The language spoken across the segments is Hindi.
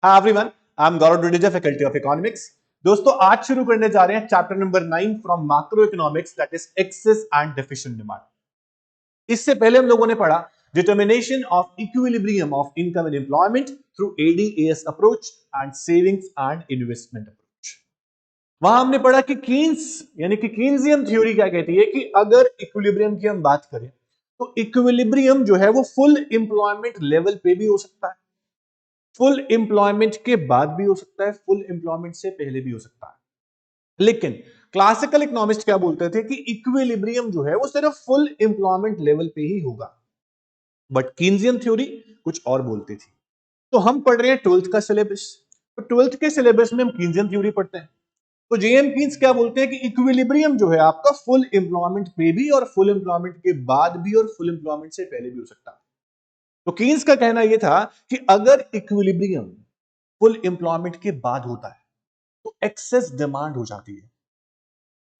Hi everyone, I'm Gaurav Dudeja, Faculty of Economics. दोस्तों आज शुरू करने जा रहे हैं chapter number 9 from macro economics that is excess and deficient demand. इससे पहले हम लोगों ने पढ़ा determination of equilibrium of income and employment through AD AS approach and savings and investment approach. वहां हमने पढ़ा कि कीन्स यानी कि कीन्सियन थ्योरी क्या कहती है कि अगर इक्विलिब्रियम की हम बात करें तो इक्विलिब्रियम जो है वो फुल एम्प्लॉयमेंट लेवल पे भी हो सकता है, फुल एम्प्लॉयमेंट के बाद भी हो सकता है, फुल एम्प्लॉयमेंट से पहले भी हो सकता है। लेकिन क्लासिकल इकोनॉमिस्ट क्या बोलते थे कि इक्विलिब्रियम जो है वो सिर्फ फुल एम्प्लॉयमेंट लेवल पे ही होगा, बट कीन्सियन थ्योरी कुछ और बोलती थी। तो हम पढ़ रहे हैं ट्वेल्थ का सिलेबस, तो ट्वेल्थ के सिलेबस में हम कीन्सियन थ्योरी पढ़ते हैं। तो जेएम कीन्स क्या बोलते हैं कि इक्विलिब्रियम जो है आपका फुल एम्प्लॉयमेंट पे भी और फुल एम्प्लॉयमेंट के बाद भी और फुल एम्प्लॉयमेंट से पहले भी हो सकता है। तो कीन्स का कहना यह था कि अगर इक्विलिब्रियम फुल एम्प्लॉयमेंट के बाद होता है तो एक्सेस डिमांड हो जाती है।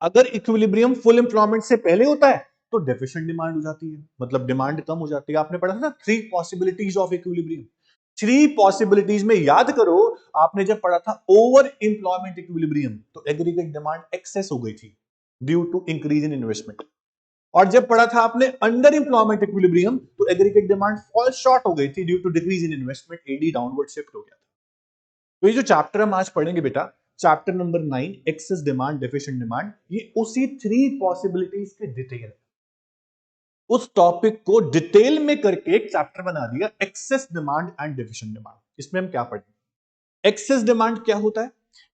अगर इक्विलिब्रियम फुल एम्प्लॉयमेंट से पहले होता है तो डेफिशिएंट डिमांड हो जाती है, मतलब डिमांड कम हो जाती है। आपने पढ़ा था ना three possibilities of equilibrium. Three possibilities में याद करो, आपने जब पढ़ा था ओवर एम्प्लॉयमेंट इक्विलिब्रियम तो एग्रीगेट डिमांड एक्सेस हो गई थी due to increase in investment, और जब पढ़ा था आपने अंडर एम्प्लॉयमेंट इक्विलिब्रियम तो एग्रीगेट डिमांड फॉल शॉर्ट हो गई थी due to decrease in investment, AD downward shift हो गया था। तो ये जो चैप्टर हम आज पढ़ेंगे बेटा, chapter number 9 access demand deficient demand, ये उसी थ्री पॉसिबिलिटीज के डिटेल है। उस टॉपिक को डिटेल में करके एक चैप्टर बना दिया excess demand and deficient demand. इसमें हम क्या पढ़ेंगे? एक्सेस डिमांड क्या होता है?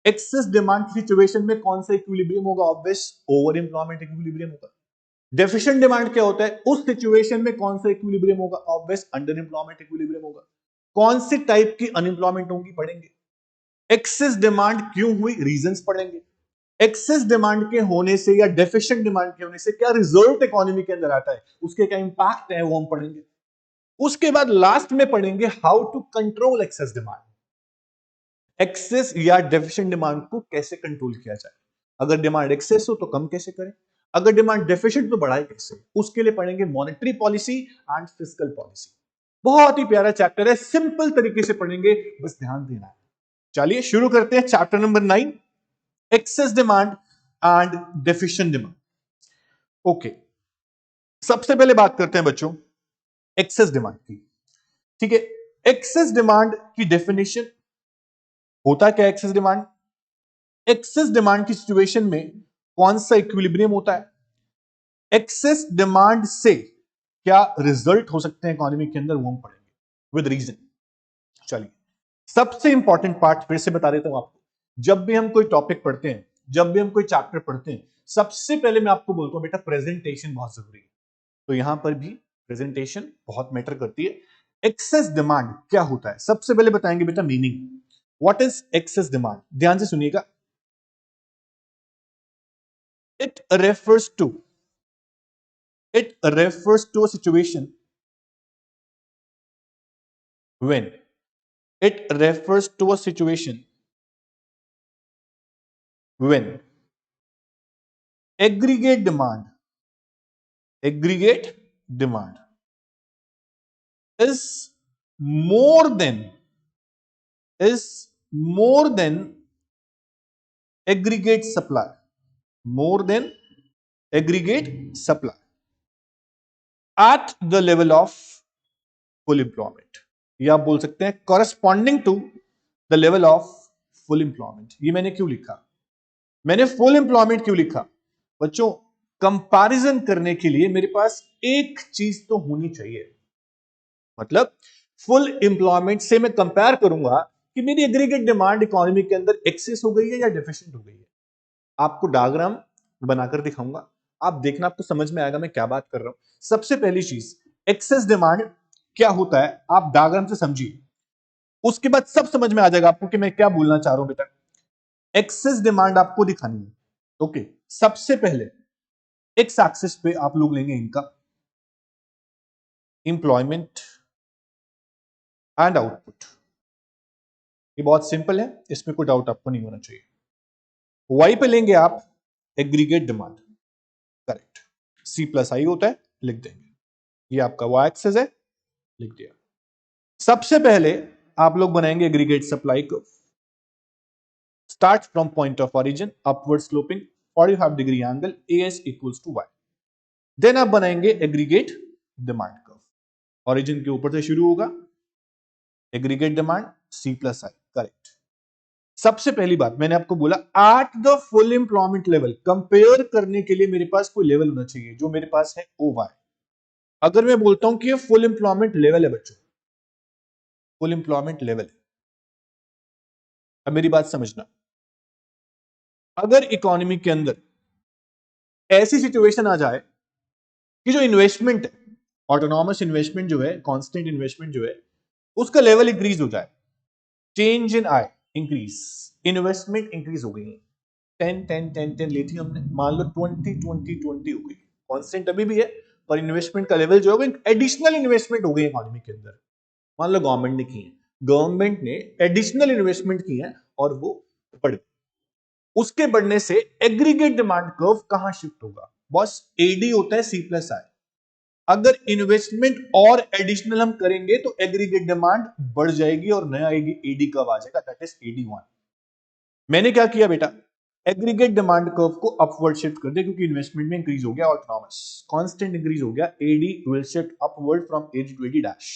एक्सेस डिमांड की सिचुएशन में कौन सा इक्विलिब्रियम होगा? ऑब्वियस ओवर एम्प्लॉयमेंट इक्विलिब्रियम होगा। डेफिशिएंट डिमांड क्या होता है? उस सिचुएशन में कौन सा इक्विलिब्रियम होगा? ऑब्वियस अंडर एम्प्लॉयमेंट इक्विलिब्रियम होगा। कौन सी टाइप की अनएम्प्लॉयमेंट होगी पढ़ेंगे। एक्सेस डिमांड क्यों हुई, रीजंस पढ़ेंगे। एक्सेस डिमांड के होने से या डेफिशिएंट डिमांड के होने से क्या रिजल्ट इकोनॉमी के अंदर आता है, उसके क्या इंपैक्ट है, वो हम पढ़ेंगे। उसके बाद लास्ट में पढ़ेंगे how to control excess demand. Excess या डेफिशिएंट डिमांड को कैसे कंट्रोल किया जाए। अगर डिमांड एक्सेस हो तो कम कैसे करें, अगर डिमांड डेफिशिएंट तो बढ़ाए कैसे, उसके लिए पढ़ेंगे monetary policy and fiscal policy. बहुत ही प्यारा चैप्टर है, सिंपल तरीके से पढ़ेंगे, बस ध्यान देना है। चलिए शुरू करते हैं chapter number 9 excess demand and deficient demand. Okay, सबसे पहले बात करते हैं बच्चों एक्सेस डिमांड की। ठीक है, एक्सेस डिमांड की डेफिनेशन होता क्या है एक्सेस डिमांड? एक्सेस डिमांड की सिचुएशन में कौन सा इक्विलिब्रियम होता है? एक्सेस डिमांड से क्या रिजल्ट हो सकते हैं इकोनॉमी के अंदर, वो हम पढ़ेंगे विद रीजन। चलिए, सबसे इंपॉर्टेंट पार्ट फिर से बता देता हूं आपको। जब भी हम कोई टॉपिक पढ़ते हैं, जब भी हम कोई चैप्टर पढ़ते हैं, सबसे पहले मैं आपको बोलता हूं बेटा प्रेजेंटेशन बहुत जरूरी है। तो यहां पर भी प्रेजेंटेशन बहुत मैटर करती है। एक्सेस डिमांड क्या होता है सबसे पहले बताएंगे बेटा meaning. What is excess demand? ध्यान से सुनिएगा। It refers to a situation when it refers to a situation when aggregate demand is more than is more than aggregate supply, more than aggregate supply at the level of full employment, या आप बोल सकते हैं corresponding to the level of full employment। ये मैंने क्यों लिखा? मैंने फुल एम्प्लॉयमेंट क्यों लिखा बच्चों? कंपैरिजन करने के लिए मेरे पास एक चीज तो होनी चाहिए, मतलब फुल एम्प्लॉयमेंट से मैं कंपेयर करूंगा कि मेरी एग्रीगेट डिमांड इकोनॉमी के अंदर एक्सेस हो गई है या डेफिशिएंट हो गई है। आपको डायग्राम बनाकर दिखाऊंगा, आप देखना, आपको समझ में आएगा मैं क्या बात कर रहा हूं। सबसे पहली चीज, एक्सेस डिमांड क्या होता है आप डायग्राम से समझिए, उसके बाद सब समझ में आ जाएगा आपको कि मैं क्या बोलना चाह रहा हूं बेटा। एक्सेस डिमांड आपको दिखानी है। ओके, सबसे पहले एक्स एक्सिस पे आप लोग लेंगे इनकम, एम्प्लॉयमेंट एंड आउटपुट। ये बहुत सिंपल है, इसमें कोई डाउट आपको नहीं होना चाहिए। वाई पे लेंगे आप aggregate demand, correct. C plus I होता है, लिख देंगे। ये आपका वाई एक्सिस है, लिख दिया। सबसे पहले आप लोग बनाएंगे aggregate supply curve, start from point of origin upward sloping 45 degree angle AS equals to Y। Then आप बनाएंगे एग्रीगेट डिमांड कर्व, ऑरिजिन के ऊपर से शुरू होगा, एग्रीगेट डिमांड C प्लस आई, करेक्ट। सबसे पहली बात मैंने आपको बोला at the full employment level compare करने के लिए मेरे पास कोई लेवल होना चाहिए, जो मेरे पास है OY। अगर मैं बोलता हूं कि ये फुल एम्प्लॉयमेंट लेवल है बच्चों, फुल एम्प्लॉयमेंट लेवल है, अब मेरी बात समझना, अगर इकोनॉमी के अंदर ऐसी सिचुएशन आ जाए कि जो इन्वेस्टमेंट है, ऑटोनॉमस इन्वेस्टमेंट जो है, कांस्टेंट इन्वेस्टमेंट जो है, उसका लेवल इंक्रीज हो जाए, change in I increase, investment increase हो गई है, 10 लेती हमने, मान लो 20 हो गई, कांस्टेंट अभी भी है पर इन्वेस्टमेंट का लेवल जो है एडिशनल इन्वेस्टमेंट हो गई इकोनॉमी के अंदर, मान लो गवर्नमेंट ने की है, गवर्नमेंट ने एडिशनल इन्वेस्टमेंट की है और वो बढ़, उसके बढ़ने से एग्रीगेट डिमांड कर्व कहां शिफ्ट होगा बॉस, एडी होता है C प्लस आई, अगर इन्वेस्टमेंट और एडिशनल हम करेंगे तो एग्रीगेट डिमांड बढ़ जाएगी और नया एडी कब आ जाएगा, दैट इज AD1। मैंने क्या किया बेटा, एग्रीगेट डिमांड कर्व को अपवर्ड शिफ्ट कर दिया, क्योंकि इन्वेस्टमेंट में इंक्रीज हो गया, ऑटोनॉमस कांस्टेंट इंक्रीज हो गया, AD will shift upward from AD to AD dash,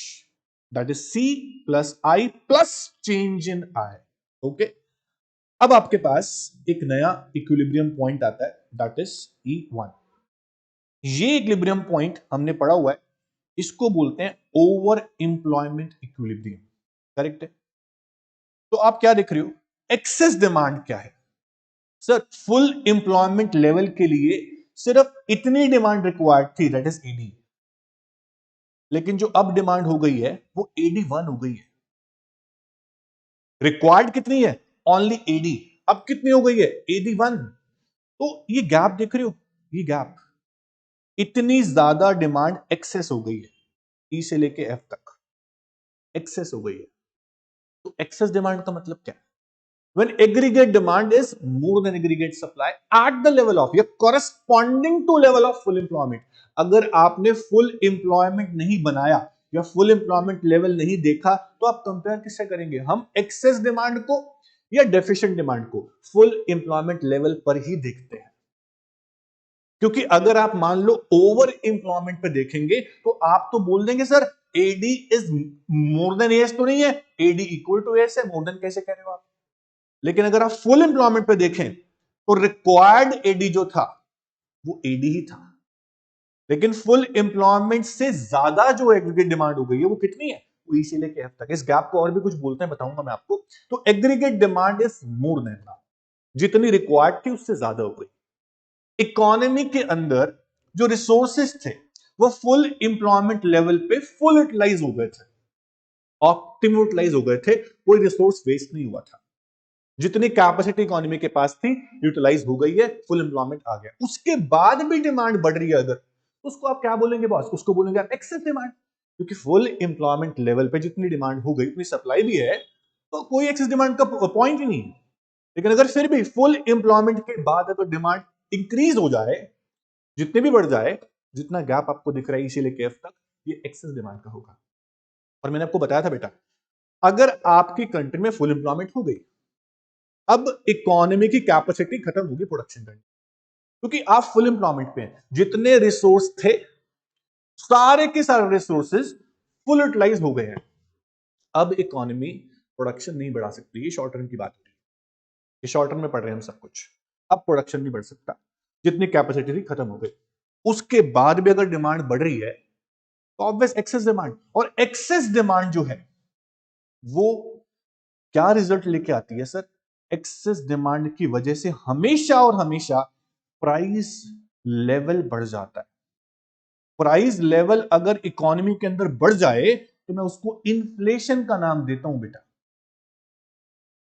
that is C plus I plus change in I, okay. अब आपके पास एक नया इक्विलिब्रियम पॉइंट आता है, दैट इज E1। ये इक्विलिब्रियम पॉइंट हमने पढ़ा हुआ है, इसको बोलते हैं ओवर एम्प्लॉयमेंट इक्विलिब्रियम, करेक्ट है। तो आप क्या देख रहे हो, एक्सेस डिमांड क्या है सर, फुल एम्प्लॉयमेंट लेवल के लिए सिर्फ इतनी डिमांड रिक्वायर्ड थी, दैट इज AD, लेकिन जो अब डिमांड हो गई है वो AD1 हो गई है, रिक्वायर्ड कितनी है, ओनली AD, अब कितनी हो गई है AD1। तो ये गैप देख रहे हो, ये गैप, इतनी ज्यादा डिमांड एक्सेस हो गई है, E से लेके F तक एक्सेस हो गई है। तो एक्सेस डिमांड का मतलब क्या है, when aggregate demand is more than aggregate supply at the level of या corresponding to level of full employment। अगर आपने full employment नहीं बनाया या full employment level नहीं देखा तो आप कंपेयर किससे करेंगे, हम excess demand को या deficient demand को full employment level पर ही देखते हैं, क्योंकि अगर आप मान लो ओवर एम्प्लॉयमेंट पे देखेंगे तो आप तो बोल देंगे sir AD is more than AS, तो नहीं है, AD इक्वल टू AS है, मोर देन कैसे कह रहे हो आप। लेकिन अगर आप फुल एम्प्लॉयमेंट पे देखें तो रिक्वायर्ड AD जो था वो AD ही था, लेकिन फुल एम्प्लॉयमेंट से ज्यादा जो एग्रीगेट डिमांड हो गई है वो कितनी है, वो E से लेके F तक। इस गैप को और भी कुछ बोलते हैं, बताऊंगा मैं आपको। तो aggregate demand is more than, जितनी रिक्वायर्ड थी उससे ज्यादा हो गई। इकोनॉमी के अंदर जो रिसोर्सेस थे वो फुल एम्प्लॉयमेंट लेवल पे फुल यूटिलाइज हो गए थे, ऑप्टिमम यूटिलाइज हो गए थे, कोई रिसोर्स वेस्ट नहीं हुआ था, जितनी कैपेसिटी इकोनॉमी के पास थी यूटिलाइज हो गई है, फुल एम्प्लॉयमेंट आ गया। उसके बाद भी डिमांड बढ़ रही है अगर, उसको आप क्या बोलेंगे बॉस, उसको बोलेंगे आप एक्सेस डिमांड, क्योंकि फुल एम्प्लॉयमेंट लेवल पे जितनी डिमांड हो गई उतनी सप्लाई भी है, तो कोई एक्सेस डिमांड का पॉइंट ही नहीं। लेकिन अगर फिर भी फुल एम्प्लॉयमेंट के बाद अगर डिमांड इंक्रीज हो जाए, जितने भी बढ़ जाए, जितना गैप आपको दिख रहा है इसी लेके F तक, ये एक्सेस डिमांड का होगा। और मैंने आपको बताया था बेटा, अगर आपकी कंट्री में फुल एम्प्लॉयमेंट हो गई, अब इकोनॉमी की कैपेसिटी खत्म होगी प्रोडक्शन करने, क्योंकि आप फुल एम्प्लॉयमेंट पे हैं, जितने रिसोर्स थे सारे के सारे रिसोर्सेज फुल यूटिलाइज हो गए हैं। अब इकोनॉमी प्रोडक्शन नहीं बढ़ा सकती, ये शॉर्ट टर्म की बात हो रही है, ये शॉर्ट टर्म में पढ़ रहे हैं हम सब कुछ। अब प्रोडक्शन नहीं बढ़ सकता, जितनी कैपेसिटी थी खत्म हो गई। उसके बाद भी अगर डिमांड बढ़ रही है तो ऑब्वियस एक्सेस डिमांड, और एक्सेस डिमांड जो है वो क्या रिजल्ट लेके आती है सर, एक्सेस डिमांड की वजह से हमेशा और हमेशा प्राइस लेवल बढ़ जाता है। प्राइस लेवल अगर इकोनॉमी के अंदर बढ़ जाए तो मैं उसको इन्फ्लेशन का नाम देता हूं बेटा।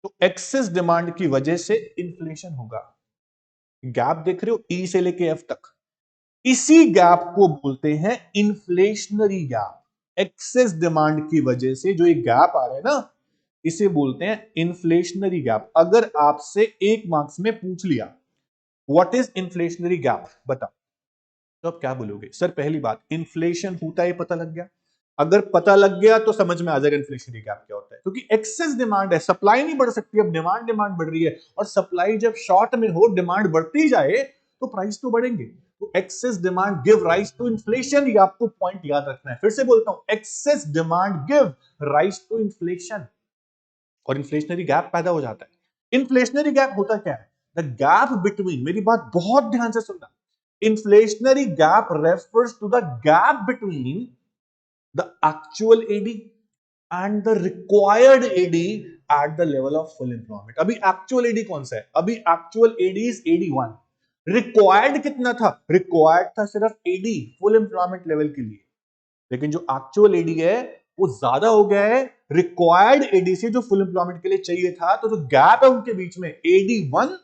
तो एक्सेस डिमांड की वजह से इन्फ्लेशन होगा। गैप देख रहे हो E से लेके F तक, इसी गैप को बोलते हैं इन्फ्लेशनरी गैप। एक्सेस डिमांड की वजह से जो एक गैप आ रहा है ना, इसे बोलते हैं इन्फ्लेशनरी गैप। अगर आपसे 1 मार्क्स में पूछ लिया व्हाट इज इन्फ्लेशनरी गैप, बताओ, तो आप क्या बोलोगे, सर पहली बात इन्फ्लेशन होता है पता लग गया, अगर पता लग गया तो समझ में आ जाएगा इन्फ्लेशनरी गैप क्या होता है, क्योंकि एक्सेस डिमांड है, सप्लाई नहीं बढ़ सकती, अब डिमांड बढ़ रही है, और सप्लाई जब शॉर्ट में हो, डिमांड बढ़ती जाए तो प्राइस तो बढ़ेंगे। तो excess demand give rise to inflation, ये आपको पॉइंट याद रखना है। फिर से बोलता हूं, excess demand give rise to inflation, और इन्फ्लेशनरी गैप पैदा हो जाता है। इन्फ्लेशनरी गैप होता क्या है? द गैप बिटवीन, मेरी बात बहुत ध्यान से सुनना, inflationary gap refers to the gap between the actual AD and the required AD at the level of full employment। अभी actual AD कौन सा है? अभी actual AD is AD1। required कितना था? required था सिर्फ AD full employment level के लिए, लेकिन जो actual AD है वो ज्यादा हो गया है required AD से, जो full employment के लिए चाहिए था। तो जो गैप है उनके बीच में, AD1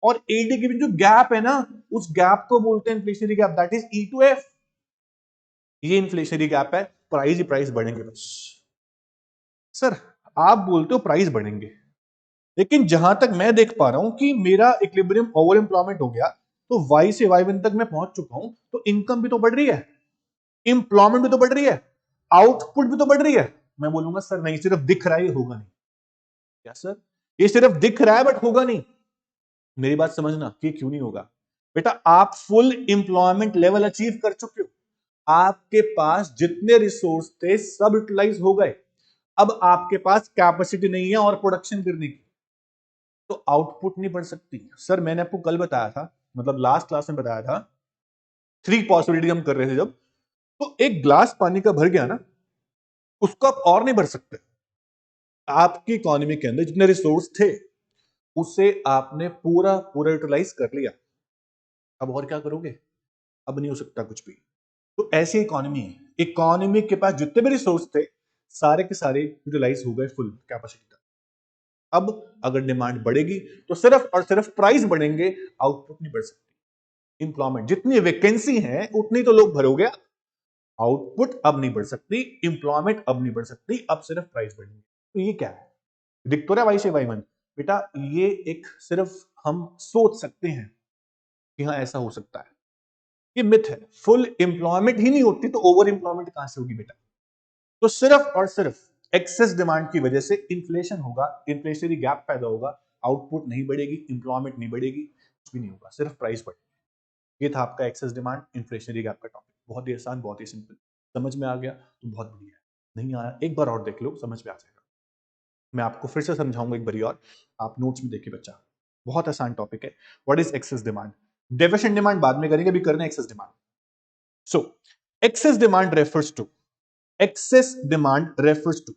और AD के बीच जो गैप है ना, उस गैप को बोलते हैं inflationary gap, that is E2F। ये इन्फ्लेशनरी गैप है, प्राइस ही प्राइस बढ़ेंगे बस। सर आप बोलते हो प्राइस बढ़ेंगे, लेकिन जहां तक मैं देख पा रहा हूं कि मेरा इक्विलिब्रियम ओवर एम्प्लॉयमेंट हो गया, तो वाई से वाई वन तक मैं पहुंच चुका हूं, तो इनकम भी तो बढ़ रही है, इंप्लॉयमेंट भी तो बढ़ रही है, आउटपुट भी तो बढ़ रही है। मैं बोलूंगा सर नहीं, सिर्फ दिख रहा है, ये होगा नहीं। क्या सर? ये सिर्फ दिख रहा है बट होगा नहीं। मेरी बात समझना कि क्यों नहीं होगा। बेटा आप फुल एम्प्लॉयमेंट लेवल अचीव कर चुके हो, आपके पास जितने रिसोर्स थे सब यूटिलाइज हो गए, अब आपके पास कैपेसिटी नहीं है और प्रोडक्शन करने की, तो आउटपुट नहीं बढ़ सकती। सर मैंने आपको कल बताया था, मतलब लास्ट क्लास में बताया था, 3 पॉसिबिलिटी हम कर रहे थे जब, तो एक ग्लास पानी का भर गया ना, उसको आप और नहीं भर सकते। आपकी इकोनॉमी के अंदर जितने रिसोर्स थे उसे आपने पूरा पूरा यूटिलाइज कर लिया, अब और क्या करोगे? अब नहीं हो सकता कुछ भी। तो ऐसी इकोनॉमी है, इकोनॉमी के पास जितने भी रिसोर्स थे सारे के सारे यूटिलाइज हो गए फुल कैपेसिटी तक। अब अगर डिमांड बढ़ेगी तो सिर्फ और सिर्फ प्राइस बढ़ेंगे, आउटपुट नहीं बढ़ सकती। एम्प्लॉयमेंट जितनी वैकेंसी है उतनी तो लोग भरोगे, आउटपुट अब नहीं बढ़ सकती, एम्प्लॉयमेंट अब नहीं बढ़ सकती, अब सिर्फ प्राइस बढ़ेंगे। तो ये क्या है? दिख तो रहा है वाई से वाई वन। बेटा ये एक सिर्फ हम सोच सकते हैं कि हाँ ऐसा हो सकता है, ये मिथ है। फुल एम्प्लॉयमेंट ही नहीं होती तो ओवर एम्प्लॉयमेंट कहां से होगी बेटा? तो सिर्फ और सिर्फ एक्सेस डिमांड की वजह से इंफ्लेशन होगा, इन्फ्लेशनरी गैप पैदा होगा, आउटपुट नहीं बढ़ेगी, इंप्लॉयमेंट नहीं बढ़ेगी, कुछ भी नहीं होगा, सिर्फ प्राइस बढ़ेगी। ये था आपका एक्सेस डिमांड इन्फ्लेशनरी गैप का टॉपिक। बहुत ही आसान, बहुत ही सिंपल। समझ में आ गया तो बहुत बढ़िया है, नहीं आया एक बार और देख लो, समझ में आ जाएगा। मैं आपको फिर से समझाऊंगा एक बारी और, आप नोट्स में देखिए बच्चा, बहुत आसान टॉपिक है। What is excess demand? Deficient demand बाद में करेंगे, अभी करना है excess demand. So excess demand refers to, excess demand refers to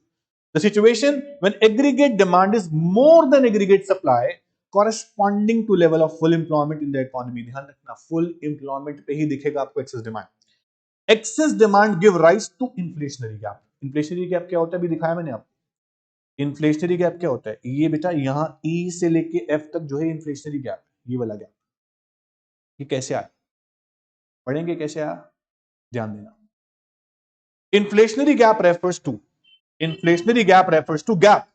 the situation when aggregate demand is more than aggregate supply corresponding to level of full employment in the economy। ध्यान रखना, full employment पे ही दिखेगा आपको excess demand। excess demand give rise to inflationary gap। inflationary gap क्या होता है अभी दिखाया मैंने आपको। inflationary gap क्या होता है? ये बेटा यहां E से लेके F तक जो है inflationary gap, ये वाला गैप, ये कैसे आया पढ़ेंगे, कैसे आया ध्यान देना। Inflationary gap refers to gap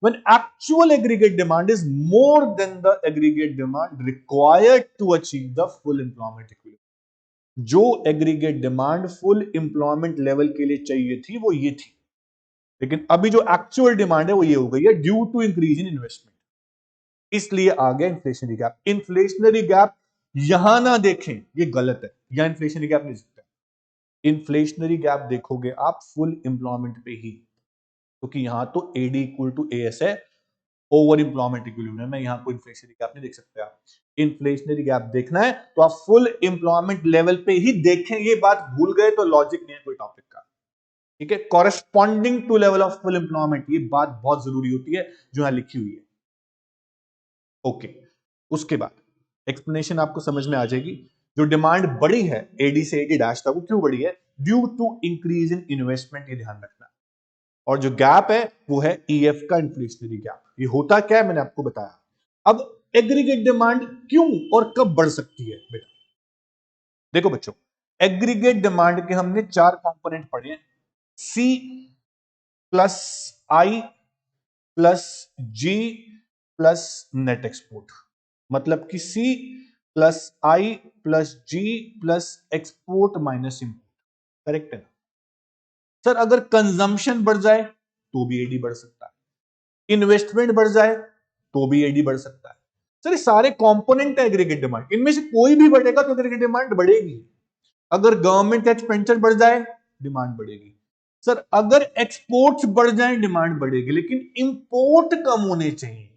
when actual aggregate demand is more than the aggregate demand required to achieve the full employment equilibrium। जो aggregate demand full employment level के लिए चाहिए थी वो ये थी, लेकिन अभी जो एक्चुअल डिमांड है वो ये हो गई है due to increase in investment, इसलिए आ गया इन्फ्लेशनरी गैप। इन्फ्लेशनरी गैप यहां ना देखें, ये गलत है, यहां इन्फ्लेशनरी गैप नहीं सकता। इन्फ्लेशनरी गैप देखोगे आप फुल एम्प्लॉयमेंट पे ही, क्योंकि यहां तो AD इक्वल टू AS है, ओवर इंप्लॉयमेंट इक्विलिब्रियम में, यहां कोई इन्फ्लेशनरी गैप नहीं देख सकते आप। इन्फ्लेशनरी गैप देखना है तो आप फुल एम्प्लॉयमेंट लेवल पे ही देखें, ये बात भूल गए तो लॉजिक नहीं है कोई टॉपिक का। ठीक है, corresponding to level of full employment, ये बात बहुत जरूरी होती है जो यहां लिखी हुई है। ओके, उसके बाद एक्सप्लेनेशन आपको समझ में आ जाएगी। जो डिमांड बढ़ी है AD से AD डैश तक, वो क्यों बढ़ी है? Due to increase in investment, ये ध्यान रखना। और जो गैप है वो है EF का इन्फ्लेशनरी गैप। ये होता क्या है मैंने आपको बताया। अब एग्रीगेट डिमांड क्यों और कब बढ़ सकती है बेटा? देखो बच्चों, एग्रीगेट डिमांड के हमने 4 कंपोनेंट पढ़े हैं, C plus I plus G plus net export. मतलब कि C plus I plus G plus export minus import, correct है ना? सर अगर कंजम्पशन बढ़ जाए तो भी एडी बढ़ सकता है, इन्वेस्टमेंट बढ़ जाए तो भी एडी बढ़ सकता है। सर ये सारे कंपोनेंट है एग्रीगेट डिमांड, इनमें से कोई भी बढ़ेगा तो एग्रीगेट डिमांड बढ़ेगी। अगर गवर्नमेंट का एक्सपेंडिचर बढ़ जाए डिमांड बढ़ेगी। सर अगर एक्सपोर्ट्स बढ़ जाए डिमांड बढ़ेगी, लेकिन इंपोर्ट कम होने चाहिए।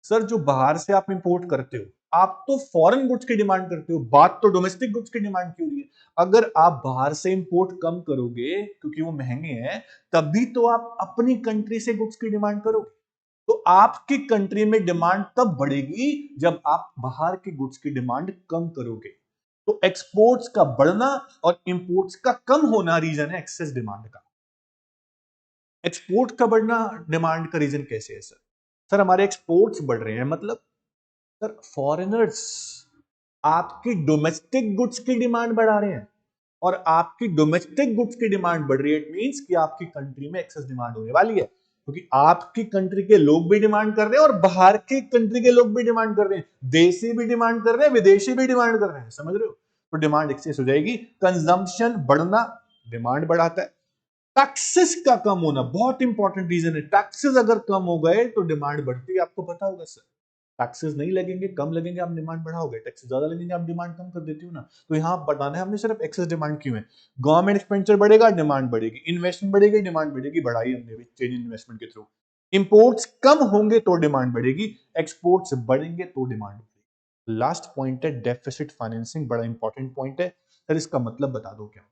सर जो बाहर से आप इंपोर्ट करते हो, आप तो फॉरेन गुड्स की डिमांड करते हो, बात तो डोमेस्टिक गुड्स की डिमांड की हो रही है। अगर आप बाहर से इंपोर्ट कम करोगे क्योंकि वो महंगे हैं, तभी तो आप अपनी कंट्री से गुड्स की डिमांड करोगे। तो आपकी कंट्री में डिमांड तब बढ़ेगी जब आप बाहर की गुड्स की डिमांड कम करोगे। तो एक्सपोर्ट्स का बढ़ना और इंपोर्ट्स का कम होना रीजन है एक्सेस डिमांड का। एक्सपोर्ट का बढ़ना डिमांड का रीजन कैसे है सर? सर हमारे एक्सपोर्ट्स बढ़ रहे हैं, मतलब सर फॉरेनर्स आपकी डोमेस्टिक गुड्स की डिमांड बढ़ा रहे हैं, और आपकी डोमेस्टिक गुड्स की डिमांड बढ़ रही है, इट मींस कि आपकी कंट्री में एक्सेस डिमांड होने वाली है, क्योंकि आपकी कंट्री के लोग भी डिमांड कर रहे हैं और बाहर की कंट्री के लोग भी डिमांड कर रहे हैं, देशी भी डिमांड कर रहे हैं, विदेशी भी डिमांड कर रहे हैं, समझ रहे हो? तो डिमांड एक्सेस हो जाएगी। कंजम्पशन बढ़ना डिमांड बढ़ाता है। टैक्सेस का कम होना बहुत इंपॉर्टेंट रीजन है। टैक्सेस अगर कम हो गए तो डिमांड बढ़ती है, आपको पता होगा सर। टैक्सेस नहीं लगेंगे, कम लगेंगे, आप डिमांड बढ़ाओगे। टैक्सेस ज्यादा लगेंगे, आप डिमांड कम कर देती हो ना। तो यहाँ बताना है हमने सिर्फ एक्सेस डिमांड क्यों है। गवर्नमेंट एक्सपेंडिचर बढ़ेगा, डिमांड बढ़ेगी, इन्वेस्टमेंट बढ़ेगी, डिमांड बढ़ेगी, बढ़ाई हमने भी चेंज इन इन्वेस्टमेंट के थ्रू। इंपोर्ट्स कम होंगे तो डिमांड बढ़ेगी, एक्सपोर्ट्स बढ़ेंगे तो डिमांड बढ़ेगी। लास्ट पॉइंट है डेफिसिट फाइनेंसिंग, बड़ा इंपॉर्टेंट पॉइंट है सर, इसका मतलब बता दो क्या।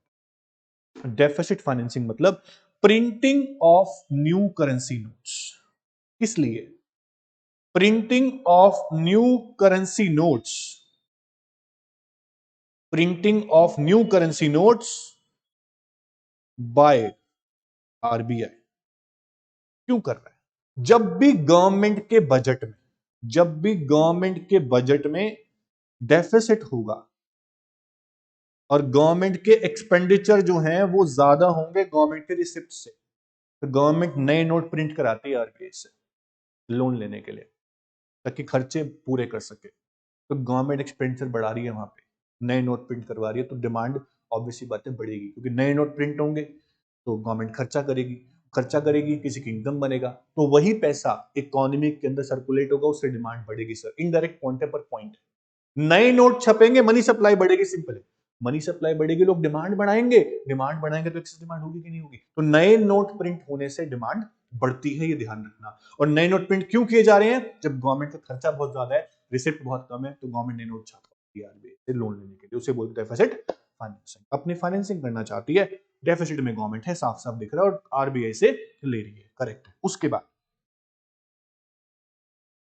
डेफिसिट फाइनेंसिंग मतलब printing of new currency notes. इसलिए printing of new currency notes, printing of new currency notes by RBI क्यों कर रहा है? जब भी गवर्नमेंट के बजट में, जब भी गवर्नमेंट के बजट में डेफिसिट होगा और गवर्नमेंट के एक्सपेंडिचर जो हैं वो ज्यादा होंगे गवर्नमेंट के रिसिप्ट से, तो गवर्नमेंट नए नोट प्रिंट कराती है आरबीआई से लोन लेने के लिए, ताकि खर्चे पूरे कर सके। तो गवर्नमेंट एक्सपेंडिचर बढ़ा रही है, वहां पे नए नोट प्रिंट करवा रही है, तो डिमांड ऑब्वियसली बातें बढ़ेगी, क्योंकि नए नोट प्रिंट होंगे तो गवर्नमेंट खर्चा करेगी, खर्चा करेगी, किसी की इनकम बनेगा, तो वही पैसा इकोनॉमी के अंदर सर्कुलेट होगा, उससे डिमांड बढ़ेगी। सर इनडायरेक्ट पॉइंट है, पर पॉइंट नए नोट छपेंगे, मनी सप्लाई बढ़ेगी, सिंपल है। मनी सप्लाई बढ़ेगी, लोग डिमांड बढ़ाएंगे, डिमांड बढ़ाएंगे तो एक्सेस डिमांड होगी कि नहीं होगी? तो नए नोट प्रिंट होने से डिमांड बढ़ती है, ये ध्यान रखना। और नए नोट प्रिंट क्यों किए जा रहे हैं? जब गवर्नमेंट का खर्चा बहुत ज्यादा है, रिसिप्ट बहुत कम है, तो गवर्नमेंट नए नोट छापती है आरबीआई से लोन लेने के लिए, उसे बोलते हैं डेफिसिट फाइनेंसिंग। अपनी फाइनेंसिंग करना चाहती है, डेफिसिट में गवर्नमेंट है, साफ साफ दिख रहा है, और आरबीआई से ले रही है, करेक्ट है। उसके बाद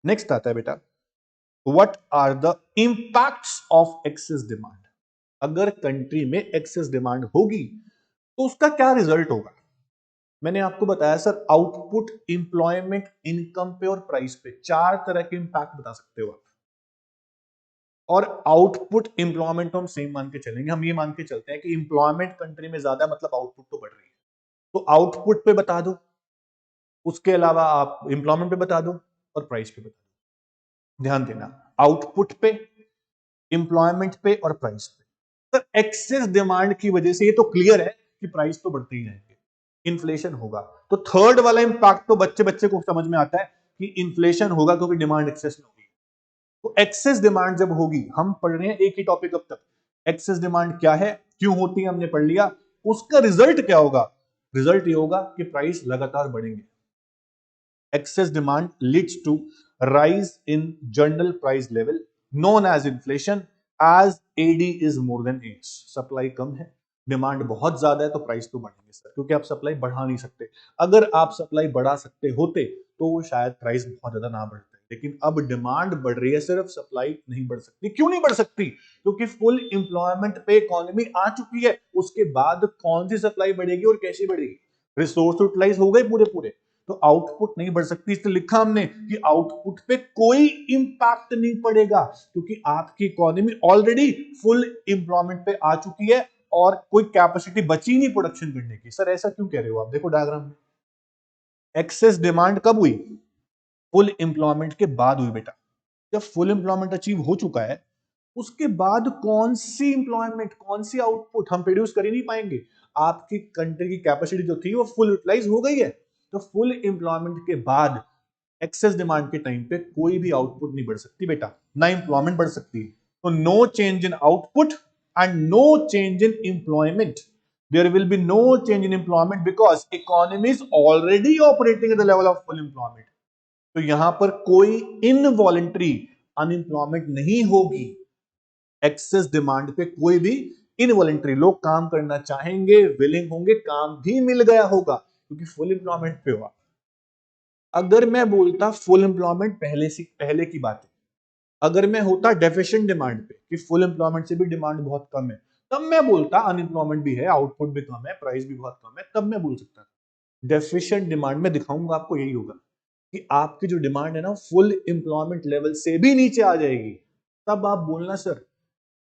नेक्स्ट आता है बेटा, what are the impacts of excess demand. अगर कंट्री में एक्सेस डिमांड होगी तो उसका क्या रिजल्ट होगा? मैंने आपको बताया सर, आउटपुट, इंप्लॉयमेंट, इनकम पे और प्राइस पे, चार तरह के इंपैक्ट बता सकते हो आप। और आउटपुट इंप्लॉयमेंट तो हम सेम मान के चलेंगे, हम ये मान के चलते हैं कि इंप्लॉयमेंट कंट्री में ज्यादा, मतलब आउटपुट तो बढ़ रही है, तो आउटपुट पे बता दो, उसके अलावा आप इंप्लॉयमेंट पे बता दो और प्राइस पे बता दो। ध्यान देना, आउटपुट पे, इंप्लॉयमेंट पे और प्राइस पे। सर एक्सेस डिमांड की वजह से ये तो क्लियर है कि प्राइस तो बढ़ते ही रहेंगे, इन्फ्लेशन होगा। तो थर्ड वाला इंपैक्ट तो बच्चे बच्चे को समझ में आता है कि इन्फ्लेशन होगा, क्योंकि डिमांड एक्सेस में होगी। तो एक्सेस डिमांड जब होगी, हम पढ़ रहे हैं एक ही टॉपिक अब तक, एक्सेस डिमांड क्या है, क्यों होती है, हमने पढ़ लिया। उसका रिजल्ट क्या होगा? रिजल्ट ये होगा कि प्राइस लगातार बढ़ेंगे। excess demand leads to rise in general price level known as inflation as AD is more than H। Supply कम है, डिमांड बहुत ज्यादा है, तो प्राइस तो बढ़ेंगे सर, क्योंकि आप सप्लाई बढ़ा नहीं सकते। अगर आप सप्लाई बढ़ा सकते होते तो शायद प्राइस बहुत ज्यादा ना बढ़ते, लेकिन अब डिमांड बढ़ रही है, सिर्फ सप्लाई नहीं बढ़ सकती। क्यों नहीं बढ़ सकती? क्योंकि फुल एम्प्लॉयमेंट पे इकोनॉमी आ चुकी है, उसके बाद कौन सी सप्लाई बढ़ेगी और कैसे बढ़ेगी? रिसोर्स यूटिलाइज हो गए पूरे पूरे, तो आउटपुट नहीं बढ़ सकती। इसलिए लिखा हमने कि आउटपुट पे कोई इंपैक्ट नहीं पड़ेगा, क्योंकि आपकी इकोनॉमी ऑलरेडी फुल एम्प्लॉयमेंट पे आ चुकी है और कोई कैपेसिटी बची नहीं प्रोडक्शन करने की। सर ऐसा क्यों कह रहे हो आप? देखो डायग्राम में, एक्सेस डिमांड कब हुई? फुल एम्प्लॉयमेंट के बाद हुई बेटा। जब फुल एम्प्लॉयमेंट अचीव हो चुका है, उसके बाद कौन सी एम्प्लॉयमेंट, कौन सी आउटपुट हम प्रोड्यूस कर ही नहीं पाएंगे। आपकी कंट्री की कैपेसिटी जो थी वो फुल यूटिलाइज हो गई है। तो फुल एम्प्लॉयमेंट के बाद एक्सेस डिमांड के टाइम पे कोई भी आउटपुट नहीं बढ़ सकती बेटा, ना एम्प्लॉयमेंट बढ़ सकती। तो no change in output and no change in employment. There will be no change in employment because economy is already operating at the level of full employment. तो यहां पर कोई इनवॉलेंट्री अनएम्प्लॉयमेंट नहीं होगी। एक्सेस डिमांड पे कोई भी इनवॉलेंट्री, लोग काम करना चाहेंगे, विलिंग होंगे, काम भी मिल गया होगा क्योंकि फुल एम्प्लॉयमेंट पे हुआ। अगर मैं बोलता फुल एम्प्लॉयमेंट पहले की बात है, अगर मैं होता डेफिशिएंट डिमांड पे कि फुल एम्प्लॉयमेंट से भी डिमांड बहुत कम है, तब मैं बोलता अनएम्प्लॉयमेंट भी है, आउटपुट भी कम है, प्राइस भी बहुत कम है, तब मैं बोल सकता। डेफिशिएंट डिमांड में दिखाऊंगा आपको यही होगा कि आपकी जो डिमांड है ना फुल एम्प्लॉयमेंट लेवल से भी नीचे आ जाएगी, तब आप बोलना सर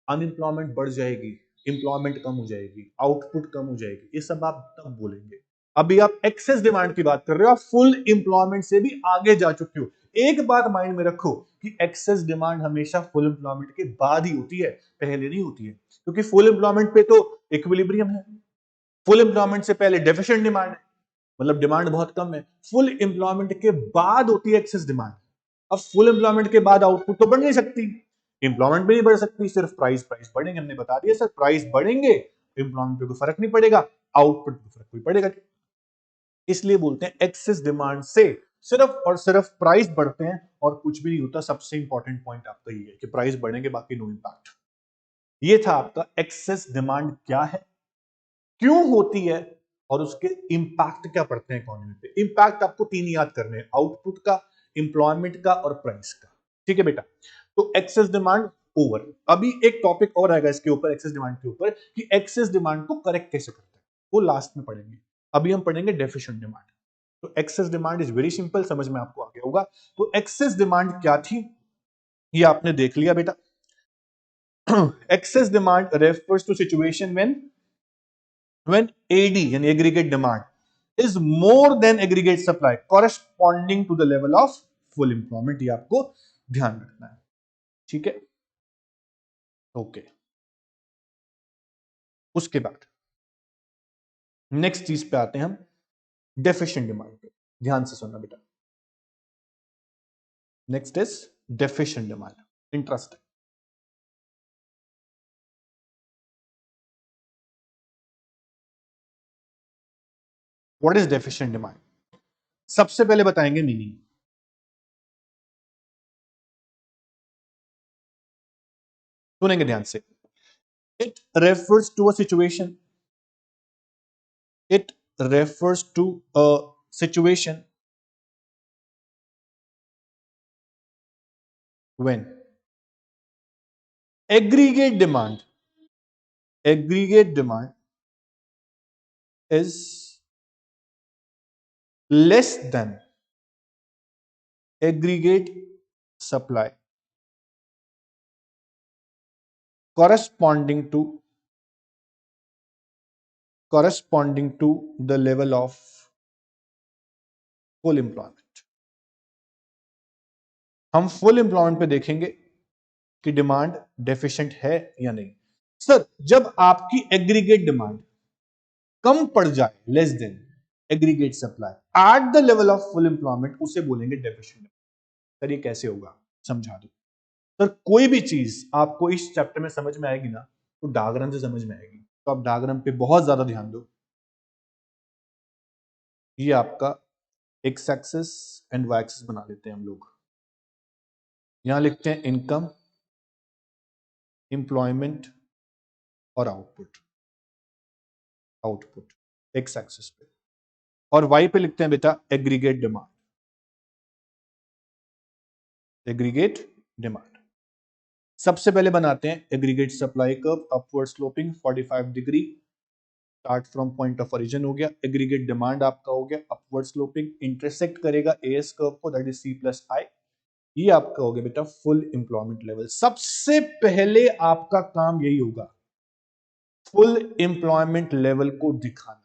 अनएम्प्लॉयमेंट बढ़ जाएगी, एम्प्लॉयमेंट कम हो जाएगी, आउटपुट कम हो जाएगी, ये सब आप तब बोलेंगे। अभी आप एक्सेस डिमांड की बात कर रहे हो, आप फुल एम्प्लॉयमेंट से भी आगे जा चुके हो। एक बात माइंड में रखो कि एक्सेस डिमांड हमेशा फुल एम्प्लॉयमेंट के बाद ही होती है, पहले नहीं होती है, क्योंकि फुल एम्प्लॉयमेंट पे तो इक्विलिब्रियम है। फुल एम्प्लॉयमेंट से पहले डेफिशिएंट डिमांड है, मतलब डिमांड बहुत कम है। फुल एम्प्लॉयमेंट के बाद होती है एक्सेस डिमांड। अब फुल एम्प्लॉयमेंट के बाद आउटपुट तो बढ़ नहीं सकती, एम्प्लॉयमेंट भी नहीं बढ़ सकती, सिर्फ प्राइस बढ़ेंगे। हमने बता दिया सर प्राइस बढ़ेंगे, एम्प्लॉयमेंट पे कोई फर्क नहीं पड़ेगा, आउटपुट पे फर्क कोई पड़ेगा। इसलिए बोलते हैं एक्सेस डिमांड से सिर्फ और सिर्फ प्राइस बढ़ते हैं और कुछ भी नहीं होता। सबसे इंपॉर्टेंट पॉइंट आपका ये है कि प्राइस बढ़ेंगे, बाकी नो इंपैक्ट। ये था आपका एक्सेस डिमांड क्या है, क्यों होती है और उसके इंपैक्ट क्या पड़ते हैं इकोनॉमी पे। इंपैक्ट आपको तीन याद करने हैं, आउटपुट का, एम्प्लॉयमेंट का और प्राइस का। ठीक है बेटा, तो एक्सेस डिमांड ओवर। अभी एक टॉपिक और आएगा इसके ऊपर, एक्सेस डिमांड के ऊपर, कि एक्सेस डिमांड को करेक्ट कैसे करते हैं, वो लास्ट में पढ़ेंगे। अभी हम पढ़ेंगे डेफिशिएंट डिमांड। तो excess demand is very simple, समझ में आपको आ गया होगा। तो एक्सेस डिमांड क्या थी ये आपने देख लिया बेटा। Excess demand refers to situation when AD यानी aggregate demand is more than aggregate supply corresponding to the level of full employment। ये आपको ध्यान रखना है, ठीक है। ओके, उसके बाद नेक्स्ट चीज पे आते हैं हम, डेफिशिएंट डिमांड पे। ध्यान से सुनना बेटा, next is deficient demand. Interesting. What is deficient demand? सबसे पहले बताएंगे मीनिंग। सुनेंगे ध्यान से। It refers to a situation, it refers to a situation when aggregate demand is less than aggregate supply corresponding to the level of full employment। हम फुल एम्प्लॉयमेंट पे देखेंगे कि डिमांड डेफिशिएंट है या नहीं। सर जब आपकी एग्रीगेट डिमांड कम पड़ जाए, less than aggregate supply eight the level of full employment, उसे बोलेंगे डेफिशिएंट। सर ये कैसे होगा, समझा दो। सर कोई भी चीज आपको इस चैप्टर में समझ में आएगी ना, तो डायग्राम से समझ में आएगी। तो आप डायग्राम पे बहुत ज्यादा ध्यान दो। ये आपका X axis and Y axis बना लेते हैं हम लोग। यहां लिखते हैं इनकम, एम्प्लॉयमेंट और आउटपुट एक्स एक्सिस पे, और वाई पे लिखते हैं बेटा एग्रीगेट डिमांड। सबसे पहले बनाते हैं aggregate supply curve, upward sloping 45 degree, start from point of origin हो गया। एग्रीगेट डिमांड आपका हो गया अपवर्ड स्लोपिंग, इंटरसेक्ट करेगा एएस कर्व को, दैट इज सी प्लस आई। ये आपका हो गया बेटा फुल एम्प्लॉयमेंट लेवल। सबसे पहले आपका काम यही होगा, फुल एम्प्लॉयमेंट लेवल को दिखाना।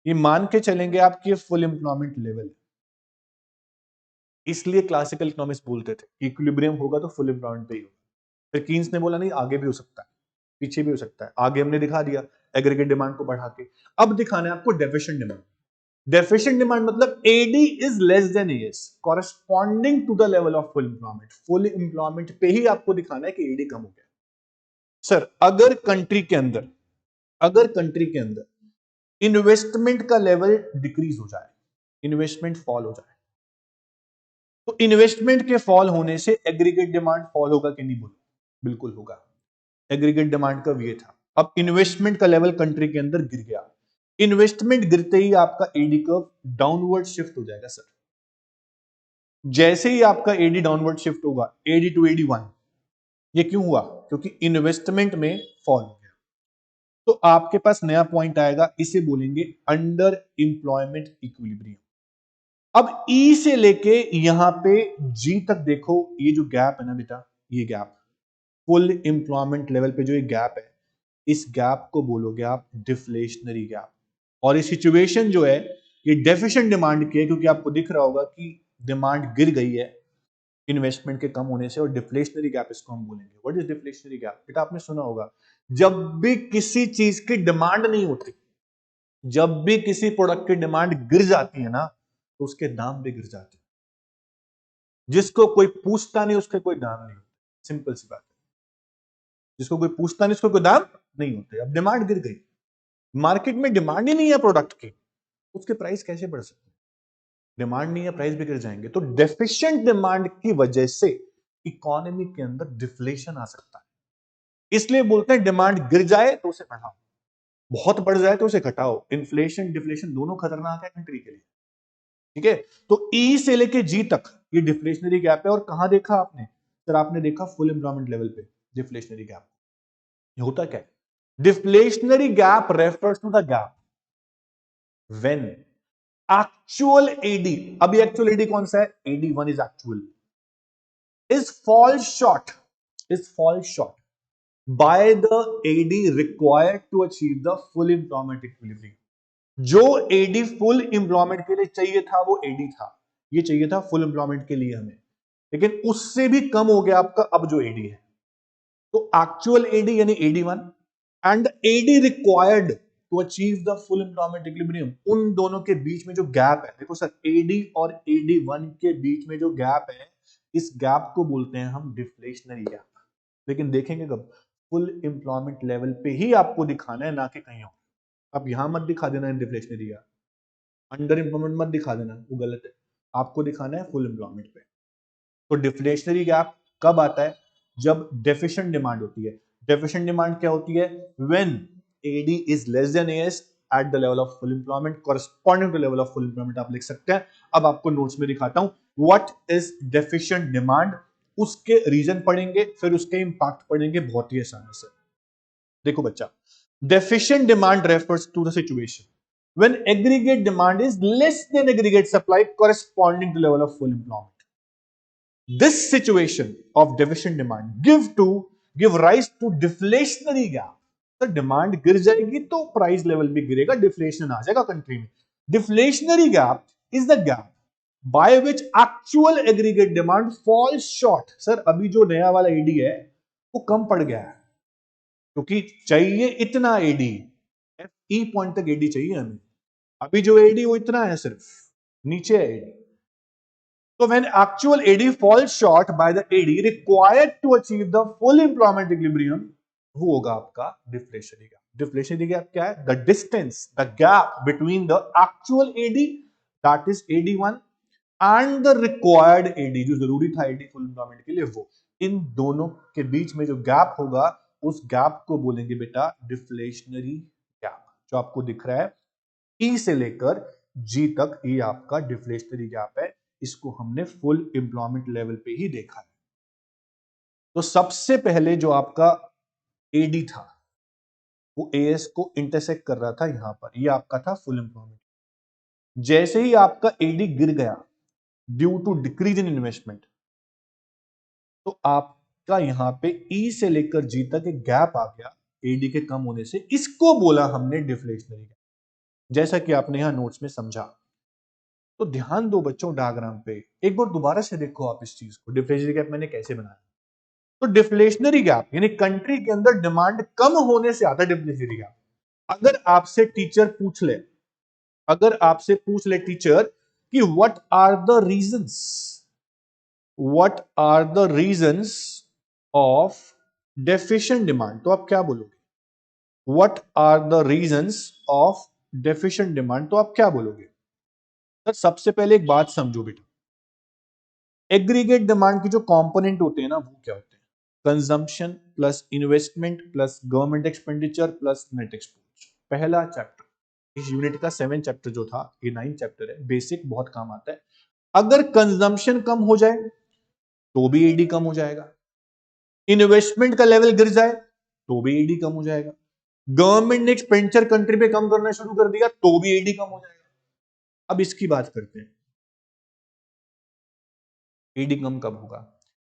ये मान के चलेंगे आपकी फुल एम्प्लॉयमेंट लेवल, इसलिए क्लासिकल इकोनॉमिक्स बोलते थे इक्विलिब्रियम होगा तो फुल एम्प्लॉयमेंट पे ही होगा। फिर कीन्स ने बोला नहीं आगे भी हो सकता है, पीछे भी हो सकता है। आगे हमने दिखा दिया एग्रीगेट डिमांड को बढ़ा के। अब दिखाना है आपको डेफिशिएंट डिमांड। डेफिशिएंट डिमांड मतलब AD is less than AS corresponding to the level of full employment. Full employment पे ही आपको दिखाना है कि एडी कम हो गया। सर अगर कंट्री के अंदर इन्वेस्टमेंट का लेवल डिक्रीज हो जाए, इन्वेस्टमेंट फॉल हो जाए, तो इन्वेस्टमेंट के फॉल होने से एग्रीगेट डिमांड फॉल होगा कि नहीं? बोलो, बिल्कुल होगा। एग्रीगेट डिमांड का ये था। अब इन्वेस्टमेंट का लेवल कंट्री के अंदर गिर गया, इन्वेस्टमेंट गिरते ही आपका एडी कर्व डाउनवर्ड शिफ्ट हो जाएगा। सर जैसे ही आपका एडी डाउनवर्ड शिफ्ट होगा, एडी टू एडी 1, ये क्यों हुआ? क्योंकि इन्वेस्टमेंट में फॉल हो गया। तो आपके पास नया पॉइंट आएगा, इसे बोलेंगे अंडर एम्प्लॉयमेंट इक्विलिब्रियम। अब ई से लेके यहां पे जी तक देखो, ये जो गैप है ना बेटा, ये गैप फुल एम्प्लॉयमेंट लेवल पे जो ये गैप है, इस गैप को बोलोगे आप डिफ्लेशनरी गैप। और ये सिचुएशन जो है ये डेफिशिएंट डिमांड की है, क्योंकि आपको दिख रहा होगा कि डिमांड गिर गई है इन्वेस्टमेंट के कम होने से, और डिफ्लेशनरी गैप इसको हम बोलेंगे। What is deflationary gap? बेटा आपने सुना होगा, जब भी किसी चीज की डिमांड नहीं होती, जब भी किसी प्रोडक्ट की डिमांड गिर जाती है ना, तो उसके दाम भी गिर जाते हैं। जिसको कोई पूछता नहीं उसके कोई दाम नहीं होते, सिंपल सी बात है। जिसको कोई पूछता नहीं उसको कोई दाम नहीं होते। अब डिमांड गिर गई, मार्केट में डिमांड ही नहीं है प्रोडक्ट की, उसके प्राइस कैसे बढ़ सकते हैं? डिमांड नहीं है, प्राइस भी गिर जाएंगे। तो डेफिशिएंट डिमांड की वजह से इकोनॉमी के अंदर डिफ्लेशन आ सकता है। इसलिए बोलते हैं डिमांड गिर जाए तो उसे बढ़ाओ, बहुत बढ़ जाए तो उसे घटाओ। इन्फ्लेशन डिफ्लेशन दोनों खतरनाक है कंट्री के लिए, ठीक है। तो ई से लेके जी तक ये डिफ्लेशनरी गैप है। और कहां देखा आपने? सर आपने देखा फुल एम्प्लॉयमेंट लेवल पे डिफ्लेशनरी गैप। ये होता क्या है? Deflationary gap refers to the gap when actual AD, अभी एक्चुअल एडी कौन सा है? AD 1 is actual, is fall short by the AD required to achieve the full employment equilibrium। जो AD फुल एम्प्लॉयमेंट के लिए चाहिए था वो AD था, ये चाहिए था फुल एम्प्लॉयमेंट के लिए हमें, लेकिन उससे भी कम हो गया आपका अब जो AD है। तो एक्चुअल AD यानी AD1 and AD required to achieve the full employment equilibrium, उन दोनों के बीच में जो गैप है, देखो सर AD और AD1 के बीच में जो गैप है, इस गैप को बोलते हैं हम डिफ्लेशनरी गैप। लेकिन देखेंगे कब? फुल एम्प्लॉयमेंट लेवल पे ही आपको दिखाना है, ना कि कहीं और। अब यहां मत दिखा देना डिफ्लेशनरी गैप, अंडर एम्प्लॉयमेंट मत दिखा देना, वो गलत है। आपको दिखाना है फुल एम्प्लॉयमेंट पे। तो डिफ्लेशनरी गैप कब आता है? जब डेफिशिएंट डिमांड होती है। डेफिशिएंट डिमांड क्या होती है? When AD is less than AS at the level of full employment corresponding to level of full employment, आप लिख सकते हैं। अब आपको नोट्स में दिखाता हूं व्हाट इज डेफिशिएंट डिमांड, उसके रीजन पढ़ेंगे, फिर उसके इंपैक्ट पढ़ेंगे बहुत ही आसानी से। देखो बच्चा, deficient demand refers to the situation when aggregate demand is less than aggregate supply corresponding to level of full employment. This situation of deficient demand give rise to deflationary gap। तो डिमांड गिर जाएगी तो प्राइस लेवल भी गिरेगा, डिफ्लेशन आ जाएगा कंट्री में। Deflationary gap is the gap by which actual aggregate demand fall short. Sir अभी जो नया वाला एडी है वो कम पड़ गया है, क्योंकि चाहिए इतना एडी, ई पॉइंट तक एडी चाहिए हमें, अभी जो एडी वो इतना है, सिर्फ नीचे है एडी। तो when actual AD falls short by the AD required to achieve the full employment equilibrium, वो होगा आपका डिफ्लेशनरी गैप। डिफ्लेशनरी गैप क्या है? The distance, the gap between the actual AD that is AD1 and the required AD, जो जरूरी था एडी फुल एम्प्लॉयमेंट के लिए, वो इन दोनों के बीच में जो गैप होगा उस गैप को बोलेंगे बेटा डिफ्लेशनरी गैप। जो आपको दिख रहा है ई से लेकर जी तक, ये आपका डिफ्लेशनरी गैप है। इसको हमने फुल एम्प्लॉयमेंट लेवल पे ही देखा है। तो सबसे पहले जो आपका एडी था वो एएस को इंटरसेक्ट कर रहा था यहां पर, ये आपका था फुल एम्प्लॉयमेंट। जैसे ही आपका एडी गिर गया due to decrease in investment, तो आपका यहां पे ई से लेकर जी तक एक गैप आ गया एडी के कम होने से, इसको बोला हमने डिफ्लेशनरी गैप, जैसा कि आपने यहां नोट्स में समझा। तो ध्यान दो बच्चों डायग्राम पे, एक बार दोबारा से देखो आप इस चीज को, डिफ्लेशनरी गैप मैंने कैसे बनाया। तो डिफ्लेशनरी गैप यानी कंट्री के अंदर डिमांड कम होने से आता है डिफ्लेशनरी गैप। अगर आपसे टीचर पूछ ले, अगर आपसे पूछ ले टीचर कि what are the reasons, what are the reasons of deficient demand, तो आप क्या बोलोगे? What are the reasons of deficient demand, तो आप क्या बोलोगे? सर सबसे पहले एक बात समझो बेटा, एग्रीगेट डिमांड की जो कंपोनेंट होते हैं ना वो क्या होते हैं? Consumption plus investment plus government expenditure plus net export. पहला चैप्टर इस यूनिट का 7 चैप्टर जो था, ये 9 चैप्टर है, बेसिक बहुत काम आता है। अगर कंजम्पशन कम हो जाए तो भी एडी कम हो जाएगा, इन्वेस्टमेंट का लेवल गिर जाए तो भी एडी कम हो जाएगा, गवर्नमेंट ने एक्सपेंडिचर कंट्री पे कम करना शुरू कर दिया तो भी एडी कम हो जाएगा। अब इसकी बात करते हैं, एडी कम कब होगा?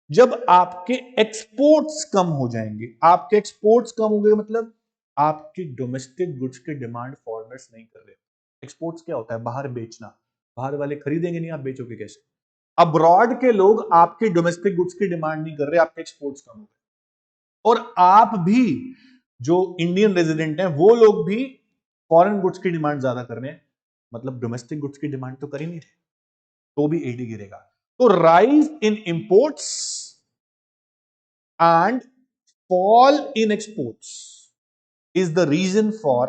जब आपके एक्सपोर्ट्स कम हो जाएंगे। आपके एक्सपोर्ट्स कम हो गए मतलब आपकी डोमेस्टिक गुड्स की डिमांड फॉरेनर्स नहीं कर रहे। एक्सपोर्ट्स क्या होता है? बाहर बेचना, बाहर वाले खरीदेंगे नहीं, आप बेचोगे कैसे? अब्रॉड के लोग आपके डोमेस्टिक गुड्स की डिमांड नहीं कर रहे, आपके एक्सपोर्ट्स कम हो गए। और आप भी जो इंडियन रेजिडेंट हैं वो लोग भी फॉरेन गुड्स की डिमांड ज्यादा कर रहे हैं, मतलब डोमेस्टिक गुड्स की डिमांड तो कर ही नहीं रहे, तो भी एडी गिरेगा। तो rise in imports and fall in exports is the reason for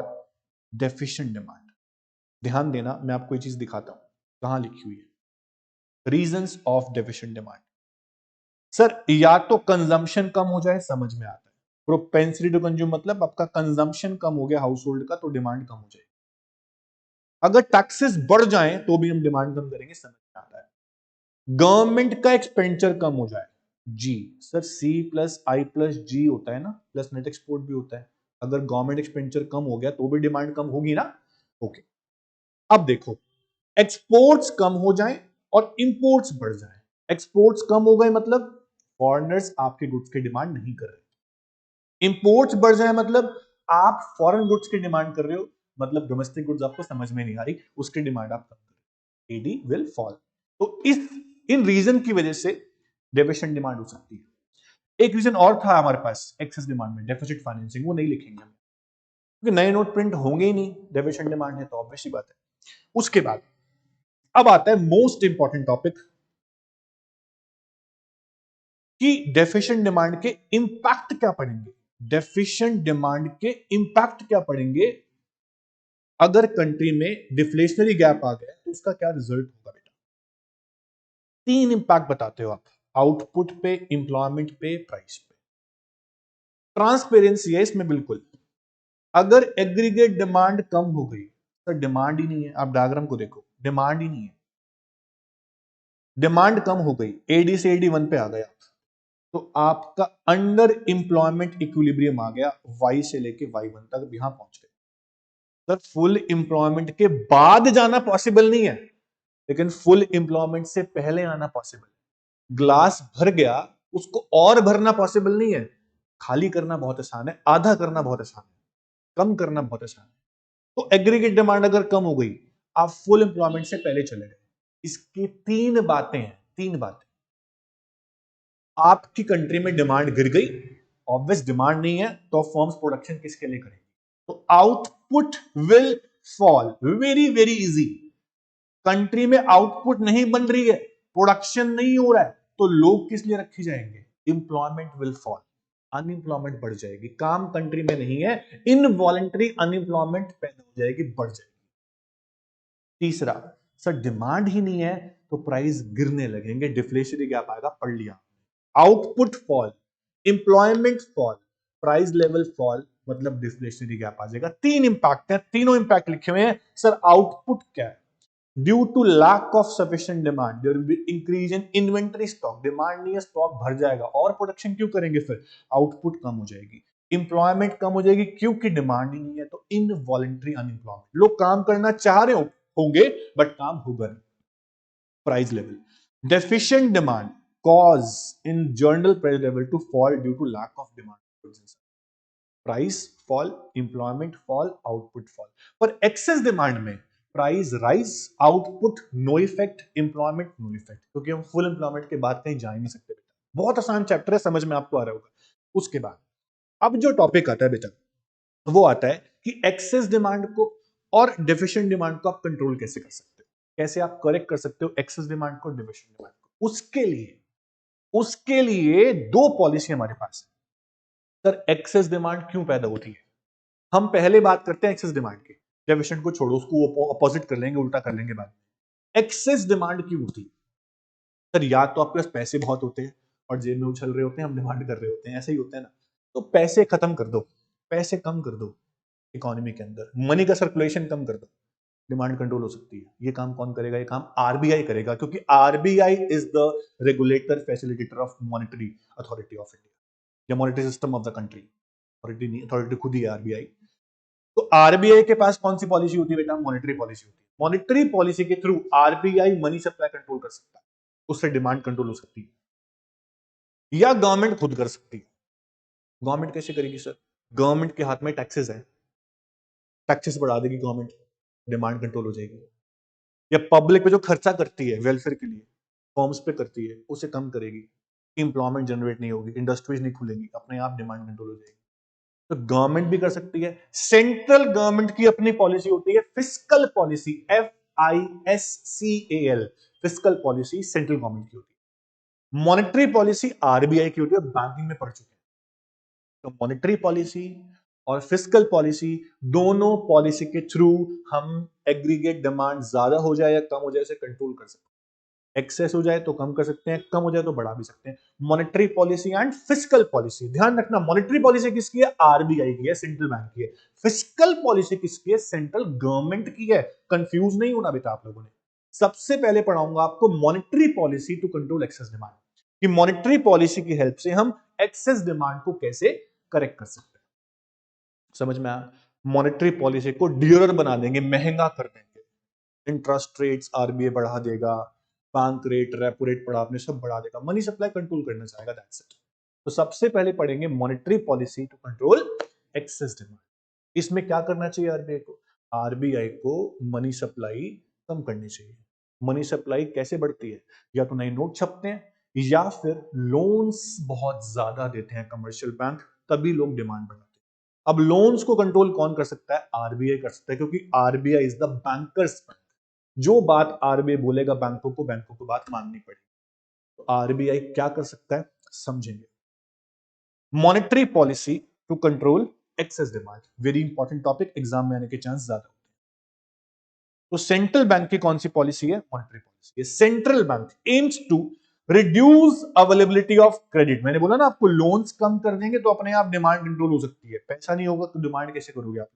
deficient demand। ध्यान देना, मैं आपको ये चीज दिखाता हूं कहां लिखी हुई है, reasons of deficient demand. Sir या तो कंजम्पशन कम हो जाए, समझ में आता है, प्रोपेंसिटी टू कंज्यूम मतलब आपका कंजम्पशन कम हो गया हाउस होल्ड का तो डिमांड कम हो जाएगी। अगर टैक्सेस बढ़ जाएं तो भी हम डिमांड कम करेंगे, समझ में आता है। गवर्नमेंट का एक्सपेंडिचर कम हो जाए, जी sir, C plus I plus जी होता है ना, प्लस नेट एक्सपोर्ट भी होता है। अगर गवर्नमेंट एक्सपेंडिचर कम हो गया तो भी डिमांड कम होगी ना। ओके, अब देखो, एक्सपोर्ट्स कम हो जाए और इंपोर्ट्स बढ़ जाए। एक्सपोर्ट्स कम हो गए मतलब फॉरेनर्स आपके गुड्स की डिमांड नहीं कर रहे, इंपोर्ट्स बढ़ जाए मतलब आप फॉरेन गुड्स की डिमांड कर रहे हो, मतलब डोमेस्टिक गुड्स आपको समझ में नहीं आ रही, उसकी डिमांड आप कम कर रहे हो, एडी विल फॉल। तो इन रीजन की वजह से डेफिशिएंट डिमांड हो सकती है। एक रीजन और था हमारे पास एक्सेस डिमांड में, डेफिसिट फाइनेंसिंग, वो नहीं लिखेंगे हम क्योंकि नए नोट प्रिंट होंगे ही नहीं, डेफिशिएंट डिमांड है तो ऑब्वियस ही बात है। उसके बाद अब आता है मोस्ट इंपॉर्टेंट टॉपिक कि डेफिशिएंट डिमांड के इंपैक्ट क्या पड़ेंगे। डेफिशिएंट डिमांड के इंपैक्ट क्या पड़ेंगे अगर कंट्री में डिफ्लेशनरी गैप आ गया तो उसका क्या रिजल्ट होगा बेटा? 3 इंपैक्ट बताते हो आप, आउटपुट पे, एम्प्लॉयमेंट पे, प्राइस पे। ट्रांसपेरेंसी है इसमें बिल्कुल। अगर एग्रीगेट डिमांड कम हो गई, तो डिमांड ही नहीं है, आप डायग्राम को देखो, डिमांड ही नहीं है, डिमांड कम हो गई, एडी से एडी 1 पे आ गया तो आपका अंडर इंप्लॉयमेंट इक्विलिब्रियम आ गया, वाई से लेके y1 तक यहां पहुंच गए। सर फुल इंप्लॉयमेंट के बाद जाना पॉसिबल नहीं है, लेकिन फुल इंप्लॉयमेंट से पहले आना पॉसिबल है। ग्लास भर गया, उसको और भरना पॉसिबल नहीं है, खाली करना बहुत आसान है, आधा करना बहुत आसान है, कम करना बहुत आसान है। तो एग्रीगेट डिमांड अगर कम हो गई, आप फुल इंप्लॉयमेंट से पहले चले गए। इसकी 3 बातें हैं, 3 बातें। आपकी कंट्री में डिमांड गिर गई, ऑब्वियस डिमांड नहीं है तो फर्म्स प्रोडक्शन किसके लिए करेंगे? तो output will fall, very very easy. Country में आउटपुट नहीं बन रही है, प्रोडक्शन नहीं हो रहा है, तो लोग किस लिए रखे जाएंगे? इंप्लॉयमेंट विल फॉल, अनएम्प्लॉयमेंट बढ़ जाएगी, काम कंट्री में नहीं है, इनवॉलेंटरी अनएम्प्लॉयमेंट पैदा हो जाएगी, बढ़ जाएगी। तीसरा, सर डिमांड ही नहीं है तो प्राइस गिरने लगेंगे, डिफ्लेशनरी गैप आएगा, पढ़ लिया। Output fall, employment fall, price level fall, मतलब डिफ्लेशनरी गैप आ जाएगा। 3 इंपैक्ट है, तीनों इंपैक्ट लिखे हुए हैं। सर आउटपुट क्या है? Due to lack of sufficient demand there will be increase in inventory stock. Demand नहीं है, स्टॉक भर जाएगा, और प्रोडक्शन क्यों करेंगे? फिर आउटपुट कम हो जाएगी, एम्प्लॉयमेंट कम हो जाएगी क्योंकि डिमांड ही नहीं है, तो इनवॉलंटरी अनएम्प्लॉयमेंट, लोग काम करना चाह रहे होंगे बट काम होगा नहीं। Price level, deficient demand cause in journal price level to fall due to lack of demand, price fall, employment fall, output fall। पर excess demand में price rise, output no effect, employment no effect, क्योंकि हम फुल एम्प्लॉयमेंट के बाद कहीं जा ही नहीं सकते बेटा। बहुत आसान चैप्टर है, समझ में आपको आ रहा होगा। उसके बाद अब जो टॉपिक आता है बेटा, वो आता है कि एक्सेस डिमांड को और डिफिशिएंट डिमांड को आप कंट्रोल कैसे कर सकते हो, कैसे आप करेक्ट कर सकते हो एक्सेस डिमांड को, डिफिशिएंट डिमांड को। उसके लिए दो पॉलिसी हमारे पास है। सर एक्सेस डिमांड क्यों पैदा होती है? हम पहले बात करते हैं एक्सेस डिमांड की, डेफिशिएंट को छोड़ो, उसको अपोजिट कर लेंगे, उल्टा कर लेंगे बाद में। एक्सेस डिमांड क्यों होती है? सर या तो आपके पास पैसे बहुत होते हैं और जेब में उछल रहे होते हैं, हम डिमांड कर रहे होते हैं, ऐसे ही होता है ना। तो पैसे खत्म कर दो, पैसे कम कर दो इकोनॉमी के अंदर, मनी का सर्कुलेशन कम कर दो, डिमांड कंट्रोल हो सकती है। ये काम कौन करेगा? ये काम आरबीआई करेगा, क्योंकि RBI is the regulator facilitator of monetary authority of India, या monetary system of the country. Authority नहीं, अथॉरिटी खुद ही है आरबीआई। तो आरबीआई के पास कौन सी पॉलिसी होती है बेटा? मॉनेटरी पॉलिसी होती है। मॉनेटरी पॉलिसी के through RBI money supply control कर सकता है, उससे डिमांड कंट्रोल हो सकती है। या गवर्नमेंट खुद कर सकती है। गवर्नमेंट कैसे करेगी सर? गवर्नमेंट के हाथ में टैक्सेस है, टैक्सेस बढ़ा देगी गवर्नमेंट, डिमांड कंट्रोल हो जाएगी। या पब्लिक पे जो खर्चा करती है वेलफेयर के लिए, फॉर्म्स पे करती है, उसे कम करेगी, इंप्लॉयमेंट जनरेट नहीं होगी, इंडस्ट्रीज नहीं खुलेंगी, अपने आप डिमांड कंट्रोल हो जाएगी। तो गवर्नमेंट भी कर सकती है। सेंट्रल गवर्नमेंट की अपनी पॉलिसी होती है, fiscal policy, FISCAL, fiscal policy central government की होती है। मॉनेटरी पॉलिसी आरबीआई की होती है, बैंकिंग में पढ़ चुके हैं। तो मॉनेटरी पॉलिसी और फिस्कल पॉलिसी, दोनों पॉलिसी के थ्रू हम एग्रीगेट डिमांड ज्यादा हो जाए या कम हो जाए इसे कंट्रोल कर सकते हैं। एक्सेस हो जाए तो कम कर सकते हैं, कम हो जाए तो बढ़ा भी सकते हैं। Monetary policy and fiscal policy, ध्यान रखना, मॉनेटरी पॉलिसी किसकी है? आरबीआई की है, सेंट्रल बैंक की है। फिस्कल पॉलिसी किसकी है? सेंट्रल गवर्नमेंट की है। कंफ्यूज नहीं होना बेटा आप लोगों ने। सबसे पहले पढ़ाऊंगा आपको monetary policy to control excess demand, कि मॉनेटरी पॉलिसी की हेल्प से हम एक्सेस डिमांड को कैसे करेक्ट कर सकते हैं। समझ में आया? मॉनेटरी पॉलिसी को डियरर बना देंगे, महंगा कर देंगे। इंटरेस्ट रेट्स आरबीआई बढ़ा देगा, बैंक रेट, रेपो रेट पढ़ा आपने, सब बढ़ा देगा, मनी सप्लाई कंट्रोल करना चाहेगा, दैट्स इट। तो सबसे पहले पढ़ेंगे monetary policy to control excess demand. इसमें क्या करना चाहिए आरबीआई को? आरबीआई को मनी सप्लाई कम करनी चाहिए। मनी सप्लाई कैसे बढ़ती है? या तो नए नोट छपते हैं, या फिर लोन्स बहुत ज्यादा देते हैं कमर्शियल बैंक, तभी लोग डिमांड बढ़ाते हैं। अब लोन्स को कंट्रोल कौन कर सकता है? आरबीआई कर सकता है, क्योंकि RBI is the bankers bank. जो बात आरबीआई बोलेगा बैंकों को बात माननी पड़ेगी। तो आरबीआई क्या कर सकता है, समझेंगे। Monetary policy to control excess demand, very important topic, exam में आने के चांस ज्यादा होते हैं। तो सेंट्रल बैंक की कौन सी पॉलिसी है? Monetary policy. Central bank aims to reduce availability of credit. मैंने बोला ना आपको, लोन्स कम कर देंगे तो अपने आप डिमांड कंट्रोल हो सकती है। पैसा नहीं होगा तो डिमांड कैसे करोगे आप?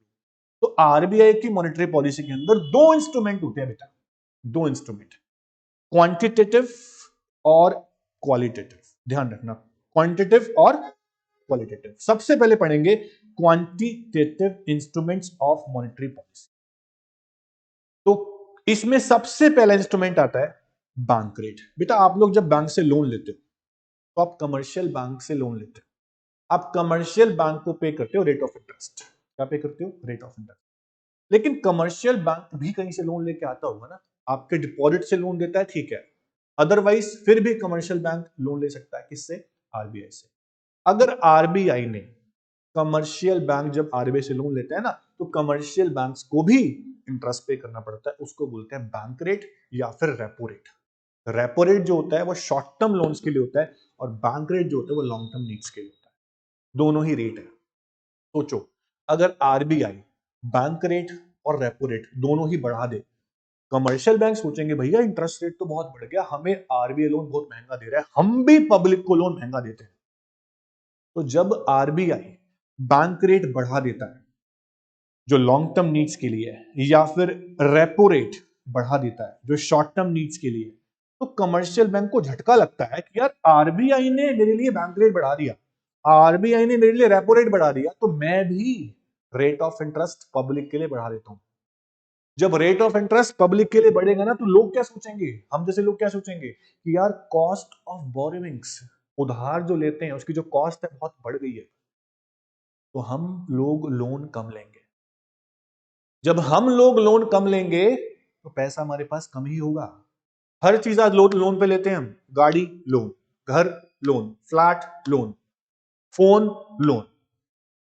तो आरबीआई की मॉनेटरी पॉलिसी के अंदर दो इंस्ट्रूमेंट होते हैं बेटा, दो इंस्ट्रूमेंट, क्वांटिटेटिव और क्वालिटेटिव। ध्यान रखना, क्वांटिटेटिव और क्वालिटेटिव। सबसे पहले पढ़ेंगे quantitative instruments of monetary policy. तो इसमें सबसे पहला इंस्ट्रूमेंट आता है बैंक रेट। बेटा आप लोग जब बैंक से लोन लेते हो तो आप कमर्शियल बैंक से लोन लेते हो, आप कमर्शियल बैंक को पे करते हो रेट ऑफ इंटरेस्ट। क्या पे करते हो? Rate of interest. लेकिन कमर्शियल बैंक भी कहीं से लोन लेके आता होगा ना, आपके डिपॉजिट से लोन देता है, ठीक है। अदरवाइज फिर भी कमर्शियल बैंक लोन ले सकता है, किससे? आरबीआई से। अगर आरबीआई ने, कमर्शियल बैंक जब आरबीआई से लोन लेता है ना, तो कमर्शियल बैंक्स को भी इंटरेस्ट पे करना पड़ता है, उसको बोलते हैं बैंक रेट या फिर रेपो रेट। रेपो रेट जो होता है वो शॉर्ट टर्म लोन्स के लिए होता है, और बैंक रेट जो होता है वो लॉन्ग टर्म नीड्स के लिए होता है। दोनों ही रेट है। सोचो, अगर आरबीआई बैंक रेट और रेपो रेट दोनों ही बढ़ा दे, कमर्शियल बैंक सोचेंगे भैया इंटरेस्ट रेट तो बहुत बढ़ गया, हमें आरबीआई लोन बहुत महंगा दे रहा है, हम भी पब्लिक को लोन महंगा देते हैं। तो जब आरबीआई बैंक रेट बढ़ा देता है जो लॉन्ग टर्म नीड्स के लिए है, या फिर रेपो रेट बढ़ा देता है जो शॉर्ट टर्म नीड्स के लिए, तो कमर्शियल बैंक को झटका लगता है कि यार आरबीआई ने मेरे लिए बैंक रेट बढ़ा दिया, आरबीआई ने मेरे लिए रेपो रेट बढ़ा दिया, तो मैं भी रेट ऑफ इंटरेस्ट पब्लिक के लिए बढ़ा देता हूं। जब रेट ऑफ इंटरेस्ट पब्लिक के लिए बढ़ेगा ना, तो लोग क्या सोचेंगे, हम जैसे लोग क्या सोचेंगे कि यार कॉस्ट ऑफ बोरोविंग्स, उधार जो लेते हैं उसकी जो कॉस्ट है बहुत बढ़ गई है, तो हम लोग लोन कम लेंगे। जब हम लोग लोन कम लेंगे तो पैसा हमारे पास कम ही होगा। हर चीज आज लोन पे लेते हैं हम, गाड़ी लोन, घर loan, flat loan, phone loan,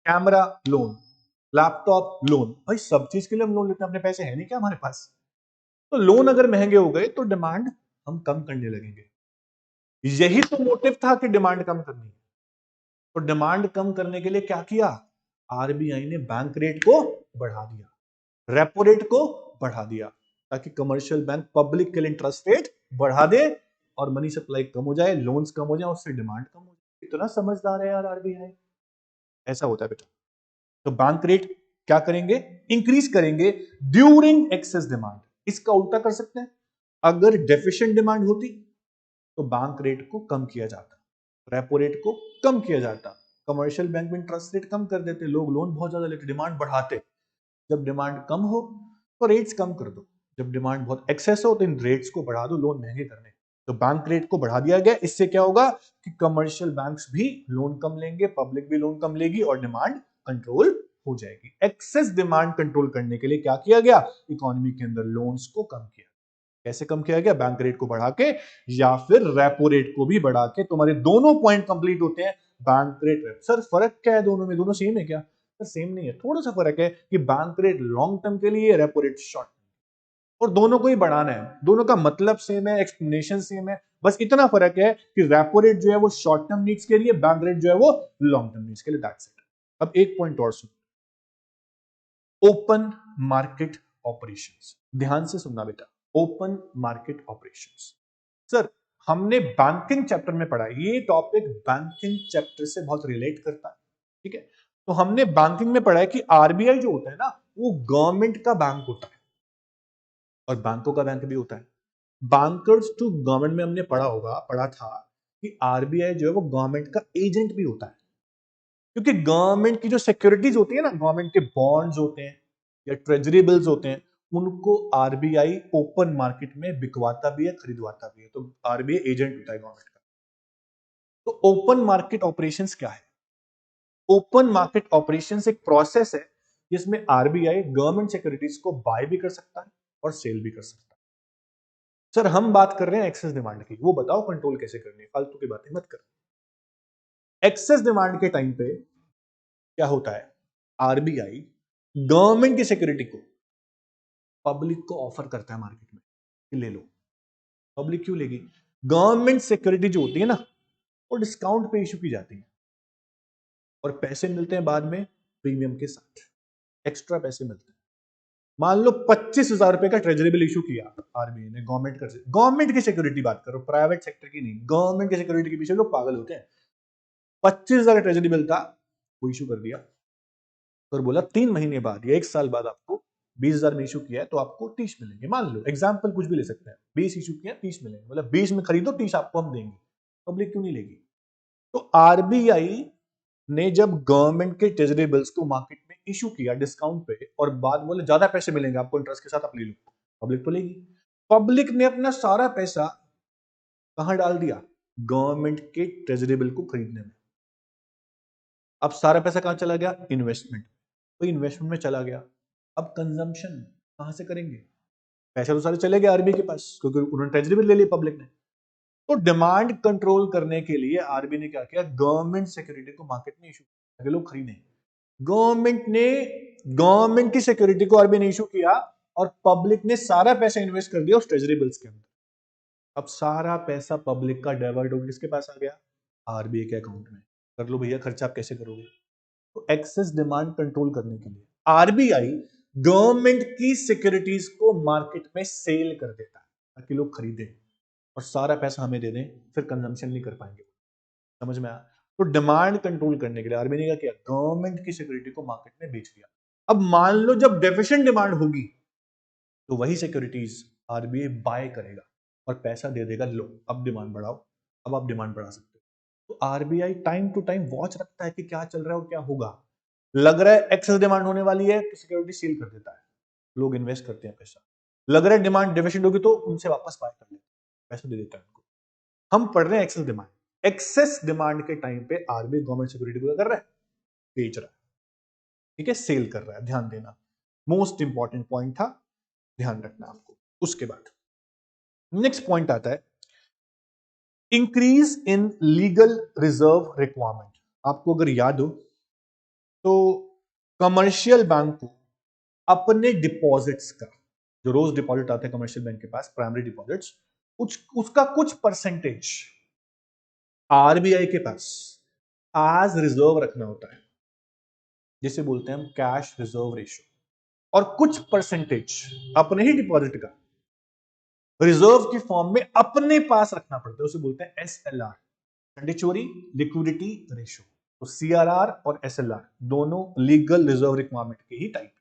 camera loan, laptop loan, भाई सब चीज के लिए हम लोन लेते हैं, अपने पैसे है नहीं क्या हमारे पास? तो लोन अगर महंगे हो गए तो डिमांड हम कम करने लगेंगे। यही तो मोटिव था कि डिमांड कम करनी। तो डिमांड कम करने के लिए क्या किया? आरबीआई ने बैंक रेट को बढ़ा दिया, रेपो रेट को बढ़ा दिया, ताकि कमर्शियल बैंक पब्लिक के लिए इंटरेस्ट रेट बढ़ा दे और मनी सप्लाई कम हो जाए, लोन्स कम हो जाए, उससे डिमांड कम हो जाए। इतना समझदार है यार आरबीआई। ऐसा होता है बेटा। तो बैंक रेट क्या करेंगे? इंक्रीज करेंगे ड्यूरिंग एक्सेस डिमांड। इसका उल्टा कर सकते हैं, अगर डेफिशिएंट डिमांड होती तो बैंक रेट को कम किया जाता, रेपो रेट को कम किया जाता, कमर्शियल बैंक में इंटरेस्ट रेट कम कर देते, लोग लोन बहुत ज्यादा लेते, डिमांड बढ़ाते। जब डिमांड कम हो तो रेट्स कम कर दो, जब डिमांड बहुत एक्सेस हो तो इन रेट्स को बढ़ा दो, लोन महंगे करने। तो बैंक रेट को बढ़ा दिया गया। इससे क्या होगा कि कमर्शियल बैंक्स भी लोन कम लेंगे, पब्लिक भी लोन कम लेगी और डिमांड कंट्रोल हो जाएगी। एक्सेस डिमांड कंट्रोल करने के लिए क्या किया गया? इकोनॉमी के अंदर लोन्स को कम किया। कैसे कम किया गया? बैंक रेट को बढ़ा के या फिर रेपो रेट को भी बढ़ा के। तुम्हारे दोनों पॉइंट कंप्लीट होते हैं, बैंक रेट। सर फर्क क्या है दोनों में? दोनों सेम है क्या? सर सेम नहीं है, थोड़ा सा फर्क है कि बैंक रेट लॉन्ग टर्म के लिए, रेपो रेट शॉर्ट, और दोनों को ही बढ़ाना है। दोनों का मतलब सेम है, एक्सप्लेनेशन सेम है, बस इतना फर्क है कि रेपो रेट जो है वो शॉर्ट टर्म नीड्स के लिए, बैंक रेट जो है वो लॉन्ग टर्म नीड्स के लिए। That's it. अब एक पॉइंट और सुन, ओपन मार्केट ऑपरेशंस। ध्यान से सुनना बेटा, ओपन मार्केट ऑपरेशंस। सर हमने बैंकिंग चैप्टर में पढ़ा, ये टॉपिक बैंकिंग चैप्टर से बहुत रिलेट करता है, ठीक है? तो हमने बैंकिंग में पढ़ा है कि आरबीआई जो होता है ना, वो गवर्नमेंट का बैंक होता है और बैंकों का बैंक भी होता है। बैंकर्स टू गवर्नमेंट में हमने पढ़ा था कि आरबीआई जो है वो गवर्नमेंट का एजेंट भी होता है, क्योंकि गवर्नमेंट की जो सिक्योरिटीज होती है ना, गवर्नमेंट के बॉन्ड्स होते हैं या ट्रेजरी बिल्स होते हैं, उनको आरबीआई ओपन मार्केट में बिकवाता भी है, खरीदवाता भी है। तो आरबीआई एजेंट होता है गवर्नमेंट का। तो ओपन मार्केट ऑपरेशंस क्या है? ओपन मार्केट ऑपरेशंस एक प्रोसेस है जिसमें आरबीआई गवर्नमेंट सिक्योरिटीज को बाय भी कर सकता है और सेल भी कर सकता है। सर हम बात कर रहे हैं एक्सेस डिमांड की, वो बताओ कंट्रोल कैसे करनी है, फालतू की बातें मत करो। एक्सेस डिमांड के टाइम पे क्या होता है? आरबीआई गवर्नमेंट की सिक्योरिटी को पब्लिक को ऑफर करता है मार्केट में कि ले लो। पब्लिक क्यों लेगी? गवर्नमेंट सिक्योरिटी जो होती है ना, वो डिस्काउंट पे इशू की जाती है और पैसे मिलते हैं बाद में प्रीमियम के साथ, एक्स्ट्रा पैसे मिलते हैं। मान लो 25,000 रुपए का ट्रेजरी बिल इशू किया आरबीआई ने, गवर्नमेंट की सिक्योरिटी बात करो, प्राइवेट सेक्टर की नहीं, गवर्नमेंट की सिक्योरिटी के पीछे लोग पागल होते हैं। 25,000 का ट्रेजरी बिल था, वो इशू कर दिया और बोला 3 महीने बाद या 1 साल बाद आपको 20,000 में इशू किया है तो आपको 30 मिलेंगे। मान लो एग्जाम्पल कुछ भी ले सकते हैं, 20 इशू किया 30 मिलेंगे, मतलब 20 में खरीदो 30 आपको हम देंगे। पब्लिक क्यों नहीं लेगी? तो आरबीआई ने जब गवर्नमेंट के ट्रेजरी बिल्स को मार्केट में इशू किया डिस्काउंट पे और बाद बोले ज्यादा पैसे मिलेंगे आपको इंटरेस्ट के साथ, आप ले लो, पब्लिक तो लेगी। पब्लिक ने अपना सारा पैसा कहां डाल दिया? गवर्नमेंट के ट्रेजरी बिल को खरीदने में। अब सारा पैसा कहां चला गया? इन्वेस्टमेंट। तो इन्वेस्टमेंट में चला गया। अब कंजम्पशन कहां से करेंगे? पैसे तो सारे चले गए आरबीआई के पास, क्योंकि उन्होंने ट्रेजरी बिल ले ली पब्लिक ने। तो डिमांड कंट्रोल करने के लिए आरबीआई ने क्या किया? गवर्नमेंट सिक्योरिटी को मार्केट में इशू किया, लोग खरीदें। गवर्नमेंट की सिक्योरिटी को आरबीआई ने इशू किया और पब्लिक ने सारा पैसा इन्वेस्ट कर दिया उस ट्रेजरी बिल्स के अंदर। अब सारा पैसा पब्लिक का डाइवर्ट होकर किसके पास आ गया? आरबीआई के अकाउंट में। कर लो भैया खर्चा, आप कैसे करोगे? तो एक्सेस डिमांड कंट्रोल करने के लिए आरबीआई गवर्नमेंट की सिक्योरिटीज को मार्केट में सेल कर देता है ताकि लोग खरीदें और सारा पैसा हमें दे दें, फिर कंजम्पशन नहीं कर पाएंगे। समझ में आया? तो डिमांड कंट्रोल करने के लिए आरबीआई ने क्या किया? गवर्नमेंट की सिक्योरिटी को मार्केट में बेच दिया। अब मान लो जब डेफिशिएंट डिमांड होगी तो वही सिक्योरिटीज आरबीआई बाय करेगा और पैसा दे देगा, लो अब डिमांड बढ़ाओ, अब आप डिमांड बढ़ा सकते हो। तो RBI time to time watch रखता है कि क्या चल रहा है और क्या होगा। लग रहा है एक्सेस डिमांड होने वाली है तो सिक्योरिटी सील कर देता है, लोग इन्वेस्ट करते हैं पैसा। लग रहा है डिमांड डेफिशिएंट होगी तो उनसे वापस बाय कर लेते हैं, पैसा दे देता है उनको। हम पढ़ रहे हैं एक्सेस डिमांड। एक्सेस डिमांड के टाइम पे आरबीआई गवर्नमेंट सिक्योरिटी को क्या कर रहा है? बेच रहा है, ठीक है, सेल कर रहा है। ध्यान देना, मोस्ट इंपॉर्टेंट पॉइंट था, ध्यान रखना आपको। उसके बाद नेक्स्ट पॉइंट आता है increase in legal reserve requirement. आपको अगर याद हो तो कमर्शियल बैंक को अपने डिपॉजिट्स का, जो रोज डिपॉजिट आते हैं कमर्शियल बैंक के पास, प्राइमरी डिपॉजिट्स, उसका कुछ परसेंटेज आरबीआई के पास आज रिजर्व रखना होता है, जिसे बोलते हैं हम कैश रिजर्व रेशियो, और कुछ परसेंटेज अपने ही डिपॉजिट का रिजर्व की फॉर्म में अपने पास रखना पड़ता है, उसे बोलते हैं एसएलआर, कंडिचुअरी लिक्विडिटी रेशियो। तो सीआरआर और एसएलआर दोनों लीगल रिजर्व रिक्वायरमेंट के ही टाइप।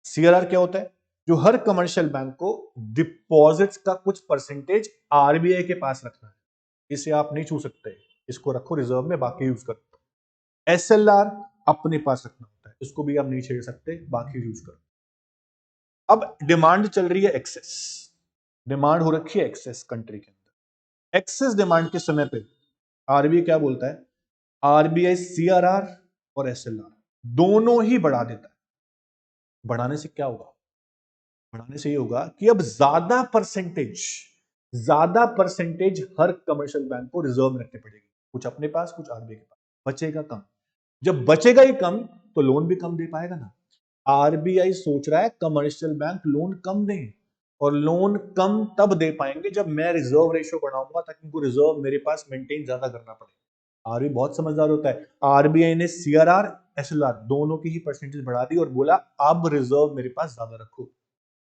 सीआरआर क्या होता है? जो हर कमर्शियल बैंक को डिपॉजिट्स का कुछ परसेंटेज आरबीआई के पास रखना है, इसे आप नहीं छू सकते, इसको रखो रिजर्व में, बाकी यूज करो। एसएलआर अपने पास रखना होता है, इसको भी आप नहीं छेड़ सकते, बाकी यूज करो। अब डिमांड चल रही है एक्सेस, डिमांड हो रखी है एक्सेस कंट्री के अंदर। एक्सेस डिमांड के समय पे आरबीआई क्या बोलता है? आरबीआई सीआरआर और एसएलआर दोनों ही बढ़ा देता है। बढ़ाने से क्या होगा? बढ़ाने से ये होगा कि अब ज्यादा परसेंटेज हर कमर्शियल बैंक को रिजर्व में रखनी पड़ेगी, कुछ अपने पास, कुछ आरबीआई के पास, बचेगा कम। जब बचेगा ही कम तो लोन भी कम दे पाएगा ना। आरबीआई सोच रहा है कमर्शियल बैंक लोन कम दें, और लोन कम तब दे पाएंगे जब मैं रिजर्व रेशियो बढ़ाऊंगा, ताकि उनको रिजर्व मेरे पास मेंटेन ज्यादा करना पड़े। आरबीआई बहुत समझदार होता है। आरबीआई ने सीआरआर एसएलआर दोनों की ही परसेंटेज बढ़ा दी और बोला अब रिजर्व मेरे पास ज्यादा रखो,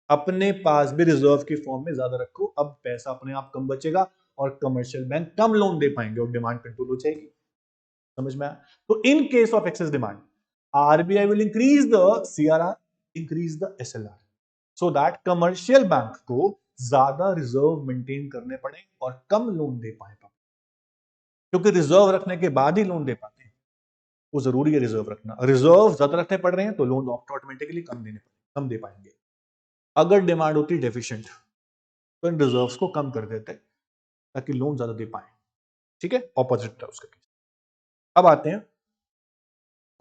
अपने पास भी रिजर्व की फॉर्म में ज्यादा रखो, अब पैसा अपने आप कम बचेगा और कमर्शियल बैंक कम लोन दे पाएंगे और डिमांड कंट्रोल हो जाएगी। समझ में आया? तो इन case of excess demand, RBI will increase the CRR, increase the SLR, so that commercial bank को ज्यादा रिजर्व मेंटेन करने पड़े और कम लोन दे पाए। क्योंकि रिजर्व रखने के बाद ही लोन दे पाते हैं, वो जरूरी है रिजर्व रखना। रिजर्व ज्यादा रखने पड़ रहे हैं तो लोन ऑटोमेटिकली कम दे पाएंगे। अगर डिमांड होती डेफिशिएंट तो इन रिजर्व्स को कम कर देते ताकि लोन ज्यादा दे पाए। ठीक है, ऑपोजिट था उसका केस। अब आते हैं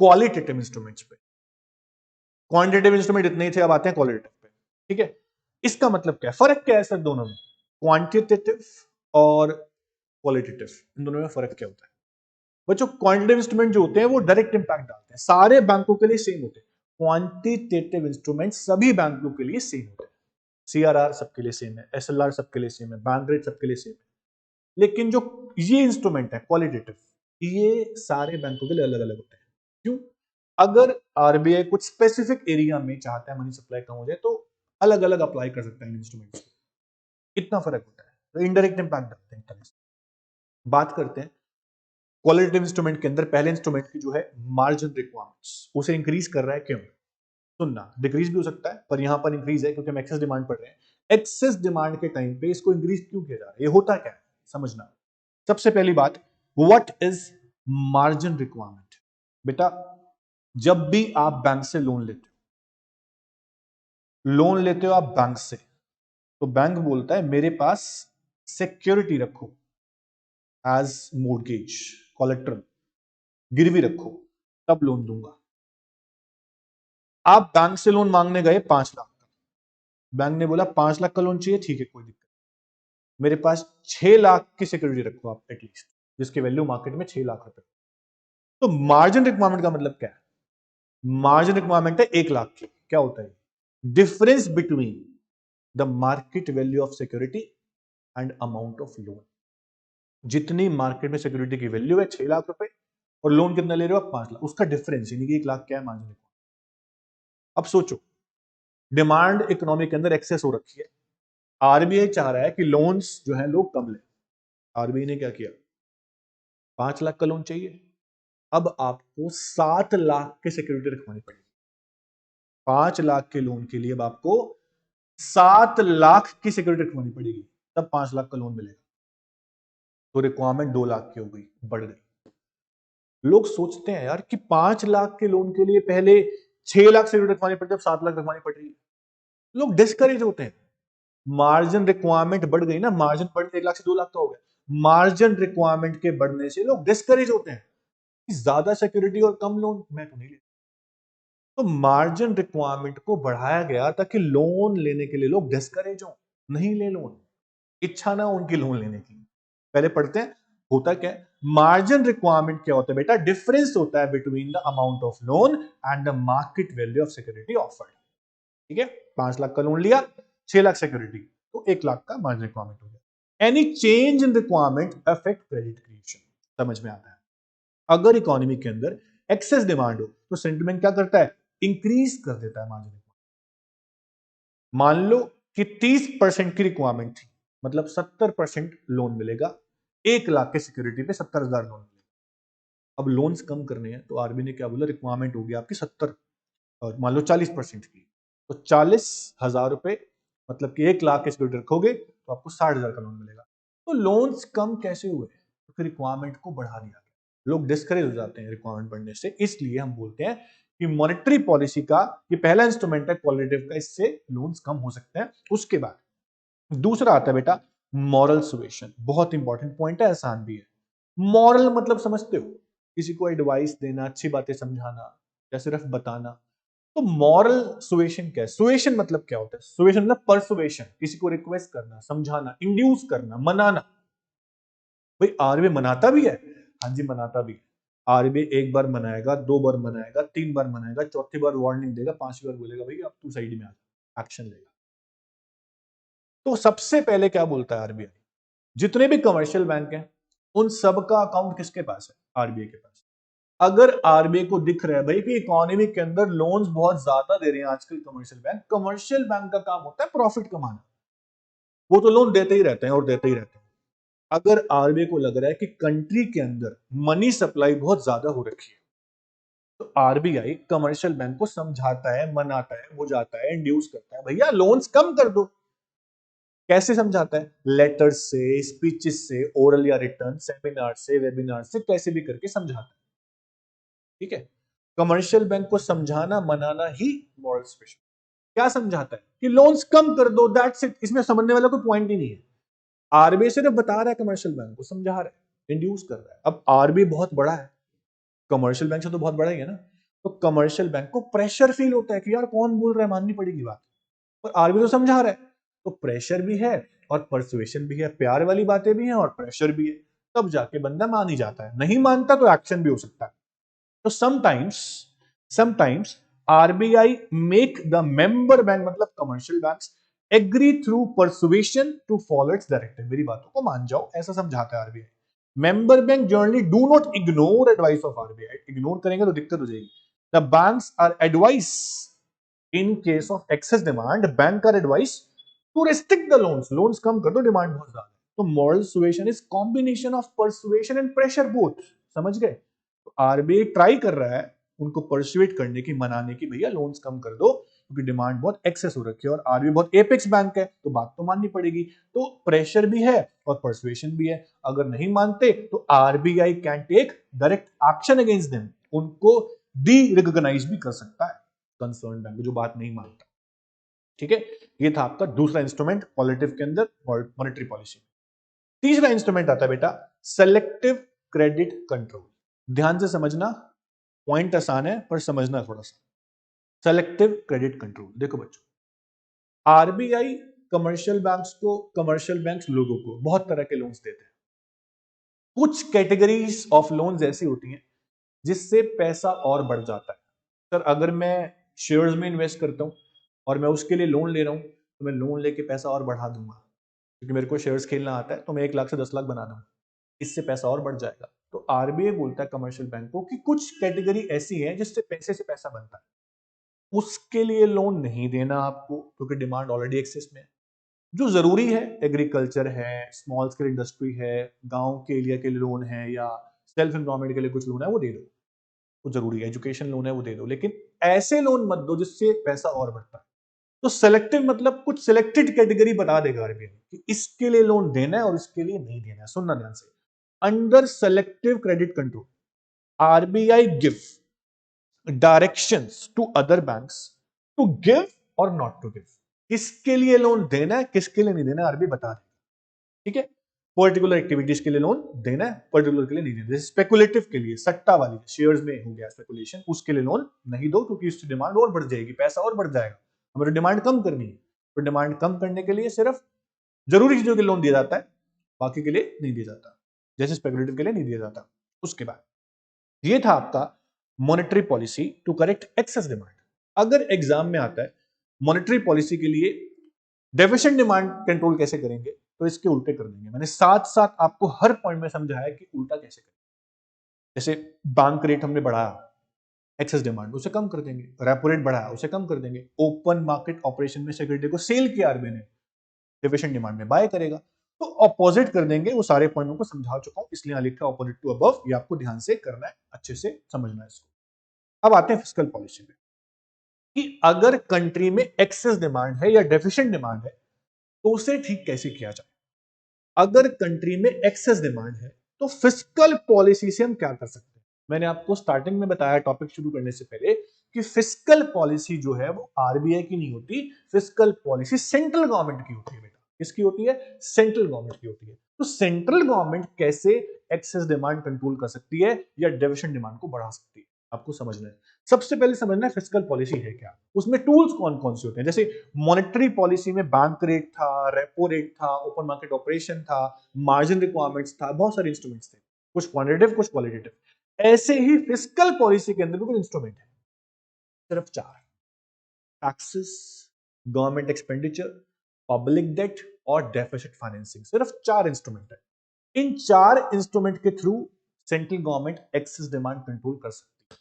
क्वालिटेटिव इंस्ट्रूमेंट्स पे। क्वांटिटेटिव इंस्ट्रूमेंट इतने ही थे, अब आते हैं क्वालिटेटिव पे। ठीक है, इसका मतलब क्या है, फर्क क्या है सर दोनों में? क्वांटिटेटिव और क्वालिटेटिव, इन दोनों में फर्क क्या होता है? बच्चों, क्वांटिटेटिव इंस्ट्रूमेंट जो होते हैं वो डायरेक्ट इंपैक्ट डालते हैं, सारे बैंकों के लिए सेम होते हैं। क्वांटिटेटिव इंस्ट्रूमेंट सभी बैंकों के लिए सेम होते हैं, सीआरआर सबके लिए सेम है, एसएलआर सबके लिए सेम है, बैंक रेट सबके लिए सेम है। लेकिन जो ये इंस्ट्रूमेंट है क्वालिटेटिव, ये सारे बैंकों के लिए अलग अलग होते हैं। क्यों? अगर आरबीआई कुछ स्पेसिफिक एरिया में चाहता है मनी सप्लाई कम हो जाए तो अलग अलग अप्लाई कर सकता है इंस्ट्रूमेंट्स को, इतना फर्क होता है। तो इनडायरेक्ट इंपैक्ट डालते हैं तरह से। बात करते हैं क्वालिटेटिव इंस्ट्रूमेंट के अंदर, पहले इंस्ट्रूमेंट की जो है मार्जिन रिक्वायरमेंट्स, उसे इंक्रीज कर रहा है। क्यों? सुनना, डिक्रीज भी हो सकता है पर यहां पर इंक्रीज है क्योंकि हम एक्सेस डिमांड पढ़ रहे हैं। एक्सेस डिमांड के टाइम पे इसको इंक्रीज क्यों किया जा रहा है, ये होता क्या है समझना। सबसे पहली बात, व्हाट इज मार्जिन रिक्वायरमेंट? बेटा, जब भी आप बैंक से लोन लेते हो आप बैंक से, तो बैंक बोलता है मेरे पास सिक्योरिटी रखो, एज मोर्गेज, कोलेट्रल, गिरवी रखो, तब लोन दूंगा। आप बैंक से लोन मांगने गए 5 लाख का, बैंक ने बोला 5 लाख का लोन चाहिए, ठीक है कोई दिक्कत, मेरे पास 6 लाख की सिक्योरिटी रखो आप एटलीस्ट, जिसकी वैल्यू मार्केट में 6 लाख रुपए। तो मार्जिन रिक्वायरमेंट का मतलब क्या है? मार्जिन रिक्वायरमेंट है 1 लाख की। क्या होता है? Difference between the market value of security and amount of loan. जितनी मार्केट में सिक्योरिटी की वैल्यू है 6 लाख रुपए, और लोन कितना ले रहे हो आप 5 लाख, उसका डिफरेंस यानी कि 1 लाख क्या है मार्जिन रिक्वायरमेंट। अब सोचो, डिमांड इकोनॉमी के अंदर एक्सेस हो रखी है, आरबीआई चाह रहा है कि लोन्स जो है लोग कम लें। आरबीआई ने क्या किया? 5 लाख का लोन चाहिए, अब आपको 7 लाख की सिक्योरिटी रखवानी पड़ेगी। 5 लाख के लोन के लिए अब आपको 7 लाख की सिक्योरिटी रखवानी पड़ेगी, तब 5 लाख का लोन मिलेगा। तो रिक्वायरमेंट 2 लाख की हो गई, बढ़ गई। लोग सोचते हैं यार कि 5 लाख के लोन के लिए पहले 6 लाख सिक्योरिटी रखवानी पड़ती है, अब 7 लाख रखवानी पड़ रही है। लोग डिस्करेज होते हैं। मार्जिन रिक्वायरमेंट बढ़ गई ना, मार्जिन बढ़ 1 लाख से 2 लाख का हो गया। मार्जिन रिक्वायरमेंट के बढ़ने से लोग डिस्करेज होते हैं, ज्यादा सिक्योरिटी और कम लोन मैं तो नहीं लेता। तो मार्जिन रिक्वायरमेंट को बढ़ाया गया ताकि लोन लेने के लिए लोग डिस्करेज हो, नहीं ले लोन, इच्छा ना उनकी लोन लेने की। पहले पढ़ते हैं होता क्या है, मार्जिन रिक्वायरमेंट क्या होता है बेटा, डिफरेंस होता है between the amount of loan and the market value of security offered. ठीक है, 5 लाख का लोन लिया, 6 लाख सिक्योरिटी, तो 1 लाख का मार्जिन रिक्वायरमेंट हो गया। Any change in requirement affect credit creation. समझ में आता है? अगर इकोनॉमी के अंदर एक्सेस डिमांड हो तो सेंट्रल बैंक क्या करता है, इंक्रीज कर देता है मार्जिन। मान लो कि 30% की रिक्वायरमेंट थी, मतलब 70% लोन मिलेगा, 1 लाख के सिक्योरिटी पे 70,000 लोन मिलेगा। अब लोन्स कम करने हैं तो आरबीआई ने क्या बोला, रिक्वायरमेंट होगी आपकी 70 और मान लो 40% की, तो 40,000 रुपए मतलब कि 1 लाख के सिक्योरिटी रखोगे तो आपको 60,000 का लोन मिलेगा। तो लोन्स कम कैसे हुए, क्योंकि रिक्वायरमेंट को बढ़ा दिया गया। लोग डिस्करेज हो जाते हैं रिक्वायरमेंट बढ़ने से, इसलिए हम बोलते हैं कि मॉनेटरी पॉलिसी का ये पहला इंस्ट्रूमेंट है क्वालिटेटिव का, इससे लोन्स कम हो सकते हैं। उसके बाद दूसरा आता है बेटा मॉरल सुएशन। बहुत इंपॉर्टेंट पॉइंट है, आसान भी है। मॉरल मतलब समझते हो, किसी को एडवाइस देना, अच्छी बातें समझाना या सिर्फ बताना। तो मॉरल सुएशन क्या है, सुएशन मतलब क्या होता है, सुएशन मतलब परसुएशन, किसी को रिक्वेस्ट करना, समझाना, इंड्यूस करना, मनाना। भाई आरबीआई मनाता भी है, हाँ जी मनाता भी है। आरबीआई 1 बार मनाएगा, 2 बार मनाएगा, 3 बार मनाएगा, चौथी बार वार्निंग देगा, 5वीं बार बोलेगा भाई अब तू साइड में आ जा, एक्शन लेगा। तो सबसे पहले क्या बोलता है आरबीआई, जितने भी कमर्शियल बैंक हैं उन सब का अकाउंट किसके पास है, आरबीआई के पास। अगर आरबीआई को दिख रहा है भाई कि इकोनॉमी के अंदर लोन्स बहुत ज्यादा दे रहे हैं आजकल कमर्शियल बैंक का काम होता है प्रॉफिट कमाना, वो तो लोन देते ही रहते हैं और देते ही रहते हैं। अगर आरबीआई को लग रहा है कि कंट्री के अंदर मनी सप्लाई बहुत ज्यादा हो रखी है, तो आरबीआई कमर्शियल बैंक को समझाता है, मनाता है, वो जाता है, इंड्यूस करता है, भैया लोन्स कम कर दो। कैसे समझाता है, लेटर्स से, स्पीचेस से, ओरल या रिटर्न, सेमिनार से, वेबिनार से, कैसे भी करके समझाता है। ठीक है, कमर्शियल बैंक को समझाना मनाना ही मॉरल सुएशन। क्या समझाता है कि लोन्स कम कर दो, दैट्स इट, इसमें समझने वाला कोई पॉइंट ही नहीं है। आरबीआई सिर्फ बता रहा है, कमर्शियल बैंक को समझा रहा है, इंड्यूस कर रहा है। अब आरबीआई बहुत बड़ा है, कमर्शियल बैंक से तो बहुत बड़ा ही है ना, तो कमर्शियल बैंक को प्रेशर फील होता है कि यार कौन बोल रहा है, माननी पड़ेगी बात। और आरबीआई तो समझा रहा है, तो प्रेशर भी है और परसुएशन भी है, प्यार वाली बातें भी हैं और प्रेशर भी है, तब जाके बंदा मान ही जाता है। नहीं मानता तो एक्शन भी हो सकता है। तो sometimes RBI make the member bank मतलब commercial banks agree through persuasion to follow its directive. मेरी बातों को मान जाओ, ऐसा समझाता है RBI. Member bank generally do not ignore advice of RBI, ignore करेंगे तो दिक्कत हो जाएगी। The banks are advise in case of excess demand, bank are advise to restrict the loans कम कर दो, डिमांड बहुत ज्यादा है। तो moral suasion is combination of persuasion and pressure both. समझ गए? तो आरबीआई ट्राई कर रहा है उनको परसुएट करने की, मनाने की, भैया लोन्स कम कर दो क्योंकि डिमांड बहुत एक्सेस हो रखी है, और आरबीआई बहुत एपेक्स बैंक है तो बात तो माननी पड़ेगी। तो प्रेशर भी है और परसुएशन भी है। अगर नहीं मानते तो RBI can take direct action against them, उनको डी रिकॉग्नाइज भी कर सकता है कंसर्न बैंक जो बात नहीं मानता। ठीक है, ये था आपका दूसरा इंस्ट्रूमेंट क्वालिटेटिव के अंदर मॉनेटरी पॉलिसी। तीसरा इंस्ट्रूमेंट आता है बेटा सेलेक्टिव क्रेडिट कंट्रोल। ध्यान से समझना, पॉइंट आसान है पर समझना थोड़ा सा। सेलेक्टिव क्रेडिट कंट्रोल, देखो बच्चों, आरबीआई कमर्शियल बैंक्स लोगों को बहुत तरह के लोन्स देते हैं। कुछ कैटेगरीज ऑफ लोन्स ऐसी होती हैं जिससे पैसा और बढ़ जाता है। सर अगर मैं शेयर्स में इन्वेस्ट करता हूं और मैं उसके लिए लोन ले रहा हूं तो मैं लोन लेके पैसा और बढ़ा दूंगा, क्योंकि मेरे को शेयर्स खेलना आता है, तो मैं 1 लाख से 10 लाख बना दूंगा, इससे पैसा और बढ़ जाएगा। तो आरबीआई बोलता है कमर्शियल बैंक को कि कुछ कैटेगरी ऐसी है जिससे पैसे से पैसा बनता है, उसके लिए लोन नहीं देना आपको क्योंकि डिमांड ऑलरेडी एक्सेस में है। जो जरूरी है, एग्रीकल्चर है, स्मॉल स्केल इंडस्ट्री है, गांव के एरिया के लिए लोन है, या सेल्फ एम्प्लॉयमेंट के लिए कुछ लोन है, वो दे दो, वो जरूरी है। एजुकेशन लोन है वो दे दो, लेकिन ऐसे लोन मत दो जिससे पैसा और बढ़ता है। तो सेलेक्टिव मतलब कुछ सिलेक्टेड कैटेगरी बता देगा आरबीआई कि इसके लिए लोन देना है और इसके लिए नहीं देना है। सुनना ध्यान से, under selective credit control RBI give directions to other banks to give और नॉट टू गिव। किसके लिए लोन देना है, किसके लिए नहीं देना है, आरबीआई बता देगा। ठीक है, पर्टिकुलर एक्टिविटीज के लिए लोन देना है, पर्टिकुलर के लिए नहीं देना। स्पेकुलेटिव के लिए, सट्टा वाली शेयर्स में हो गया स्पेकुलेशन, उसके लिए लोन नहीं दो क्योंकि उससे डिमांड और बढ़ जाएगी, पैसा और बढ़ जाएगा। हमें डिमांड कम करनी है, तो डिमांड कम करने के लिए सिर्फ जरूरी चीजों के लोन दिया जाता है, बाकी के लिए नहीं दिया जाता। जैसे स्पेकुलेटिव के लिए नहीं दिया जाता। उसके बाद ये था आपका monetary policy to correct excess demand. अगर एग्जाम में आता है मॉनेटरी पॉलिसी के लिए डेफिशिएंट डिमांड कंट्रोल कैसे करेंगे, तो इसके उल्टे कर देंगे। मैंने साथ साथ आपको हर पॉइंट में समझाया कि उल्टा कैसे करेंगे। जैसे बैंक रेट हमने बढ़ाया, एक्सेस डिमांड उसे कम कर देंगे, रेपो रेट बढ़ाया उसे कम कर देंगे, ओपन मार्केट ऑपरेशन में सिक्योरिटी को सेल किया आरबीआई ने, डेफिशिएंट डिमांड में बाय करेगा, तो ऑपोजिट कर देंगे। वो सारे पॉइंटों को समझा चुका हूं, इसलिए लिखा ऑपोजिट टू अबव, ये आपको ध्यान से करना है, अच्छे से समझना है इसको। अब आते हैं फिस्कल पॉलिसी पे कि अगर कंट्री में एक्सेस डिमांड है या डेफिशिएंट डिमांड है तो उसे ठीक कैसे किया जाए। अगर कंट्री में एक्सेस डिमांड है तो फिस्कल पॉलिसी से हम क्या कर सकते हैं। मैंने आपको स्टार्टिंग में बताया टॉपिक शुरू करने से पहले कि फिस्कल पॉलिसी जो है वो आरबीआई की नहीं होती, फिस्कल पॉलिसी सेंट्रल गवर्नमेंट की होती है बेटा। किसकी होती है? सेंट्रल गवर्नमेंट की होती है। तो सेंट्रल गवर्नमेंट कैसे एक्सेस डिमांड कंट्रोल कर सकती है या डेफिशिएंट डिमांड को बढ़ा सकती है, आपको समझना है। सबसे पहले समझना है फिस्कल पॉलिसी है क्या, उसमें टूल्स कौन कौन से होते हैं। जैसे मॉनेटरी पॉलिसी में बैंक रेट था, रेपो रेट था, ओपन मार्केट ऑपरेशन था, मार्जिन रिक्वायरमेंट्स था, बहुत सारे इंस्ट्रूमेंट्स थे, कुछ क्वांटिटेटिव कुछ क्वालिटेटिव। ऐसे ही फिस्कल पॉलिसी के अंदर भी कुछ इंस्ट्रूमेंट है, सिर्फ चार। Taxes, government expenditure, public debt और डेफिसिट फाइनेंसिंग, सिर्फ चार इंस्ट्रूमेंट है। इन चार इंस्ट्रूमेंट के through central government excess demand control कर सकती है।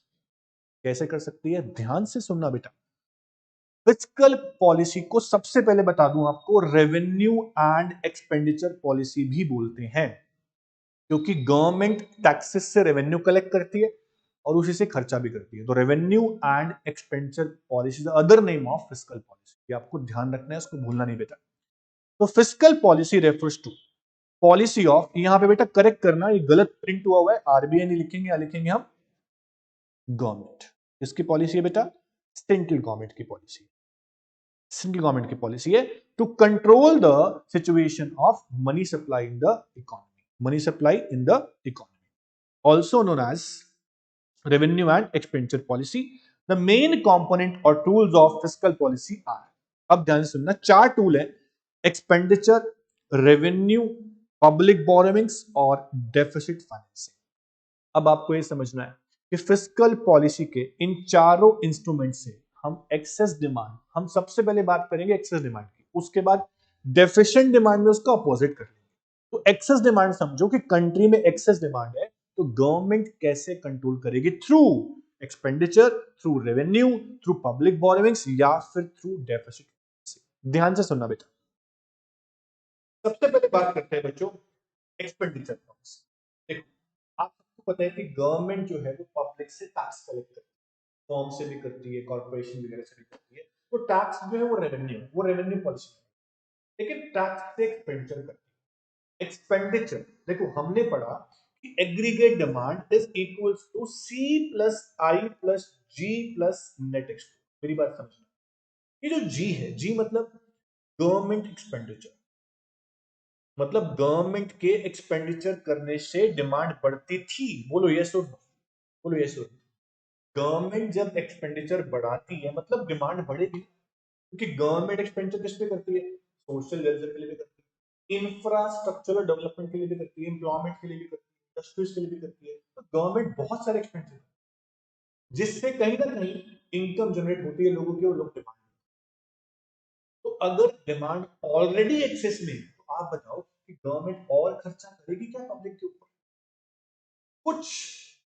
कैसे कर सकती है, ध्यान से सुनना बेटा। फिस्कल पॉलिसी को सबसे पहले बता दूं आपको, रेवेन्यू एंड एक्सपेंडिचर पॉलिसी भी बोलते हैं, क्योंकि गवर्नमेंट टैक्सेस से रेवेन्यू कलेक्ट करती है और उसी से खर्चा भी करती है। तो revenue and expenditure policy the other name of fiscal policy, ये आपको ध्यान रखना है, इसको भूलना नहीं बेटा। तो fiscal policy refers to policy of, यहां पे बेटा करेक्ट करना, ये गलत प्रिंट हुआ है, आरबीआई नहीं लिखेंगे, या लिखेंगे हम गवर्नमेंट। किसकी पॉलिसी है बेटा? सेंट्रल गवर्नमेंट की पॉलिसी, सेंट्रल गवर्नमेंट की पॉलिसी है to control the situation of money supply in the economy, money supply in the economy, also known as revenue and expenditure policy. The main component और tools of fiscal policy are, अब ध्यान से सुनना, चार टूल है, एक्सपेंडिचर, रेवेन्यू, पब्लिक बोरोविंग्स और डेफिसिट फाइनेंसिंग। अब आपको यह समझना है कि फिस्कल पॉलिसी के इन चारों इंस्ट्रूमेंट से हम एक्सेस डिमांड, हम सबसे पहले बात करेंगे एक्सेस डिमांड की, उसके बाद डेफिशिएंट डिमांड में उसका अपोजिट करेंगे। तो एक्सेस डिमांड समझो कि कंट्री में एक्सेस डिमांड है तो गवर्नमेंट कैसे कंट्रोल करेगी, through expenditure, through revenue, through public borrowings या फिर थ्रू डेफिसिट। ध्यान से सुनना बेटा। सबसे पहले बात करते हैं बच्चों एक्सपेंडिचर पॉलिसी। देखो आप सबको पता है कि गवर्नमेंट जो है वो पब्लिक से टैक्स कलेक्ट करती है, फॉर्म से भी करती है, कॉर्पोरेशन वगैरह से भी करती है। तो टैक्स जो है वो रेवेन्यू पॉलिसी है, लेकिन टैक्स से एक्सपेंडिचर करती है। एक्सपेंडिचर देखो हमने पढ़ा कि aggregate demand is equals to C plus I plus G plus net export. मेरी बात समझना, ये जो जी है, जी मतलब गवर्नमेंट एक्सपेंडिचर, मतलब गवर्नमेंट के एक्सपेंडिचर करने से डिमांड बढ़ती थी। बोलो यस और नो, बोलो यस और नो। गवर्नमेंट जब एक्सपेंडिचर बढ़ाती है मतलब डिमांड बढ़ेगी, क्योंकि गवर्नमेंट एक्सपेंडिचर किस पे करती है? सोशल वेलफेयर के लिए भी करती है, इंफ्रास्ट्रक्चरल डेवलपमेंट के लिए भी करती है, एम्प्लॉयमेंट के लिए भी करती है, इंडस्ट्रीज के लिए भी करती है। तो गवर्नमेंट बहुत सारे एक्सपेंडिचर, जिससे कहीं ना कहीं इनकम जनरेट होती है लोगों की और लोग डिमांड। तो अगर डिमांड ऑलरेडी एक्सेस में है, तो आप बताओ कि गवर्नमेंट और खर्चा करेगी क्या पब्लिक के ऊपर? कुछ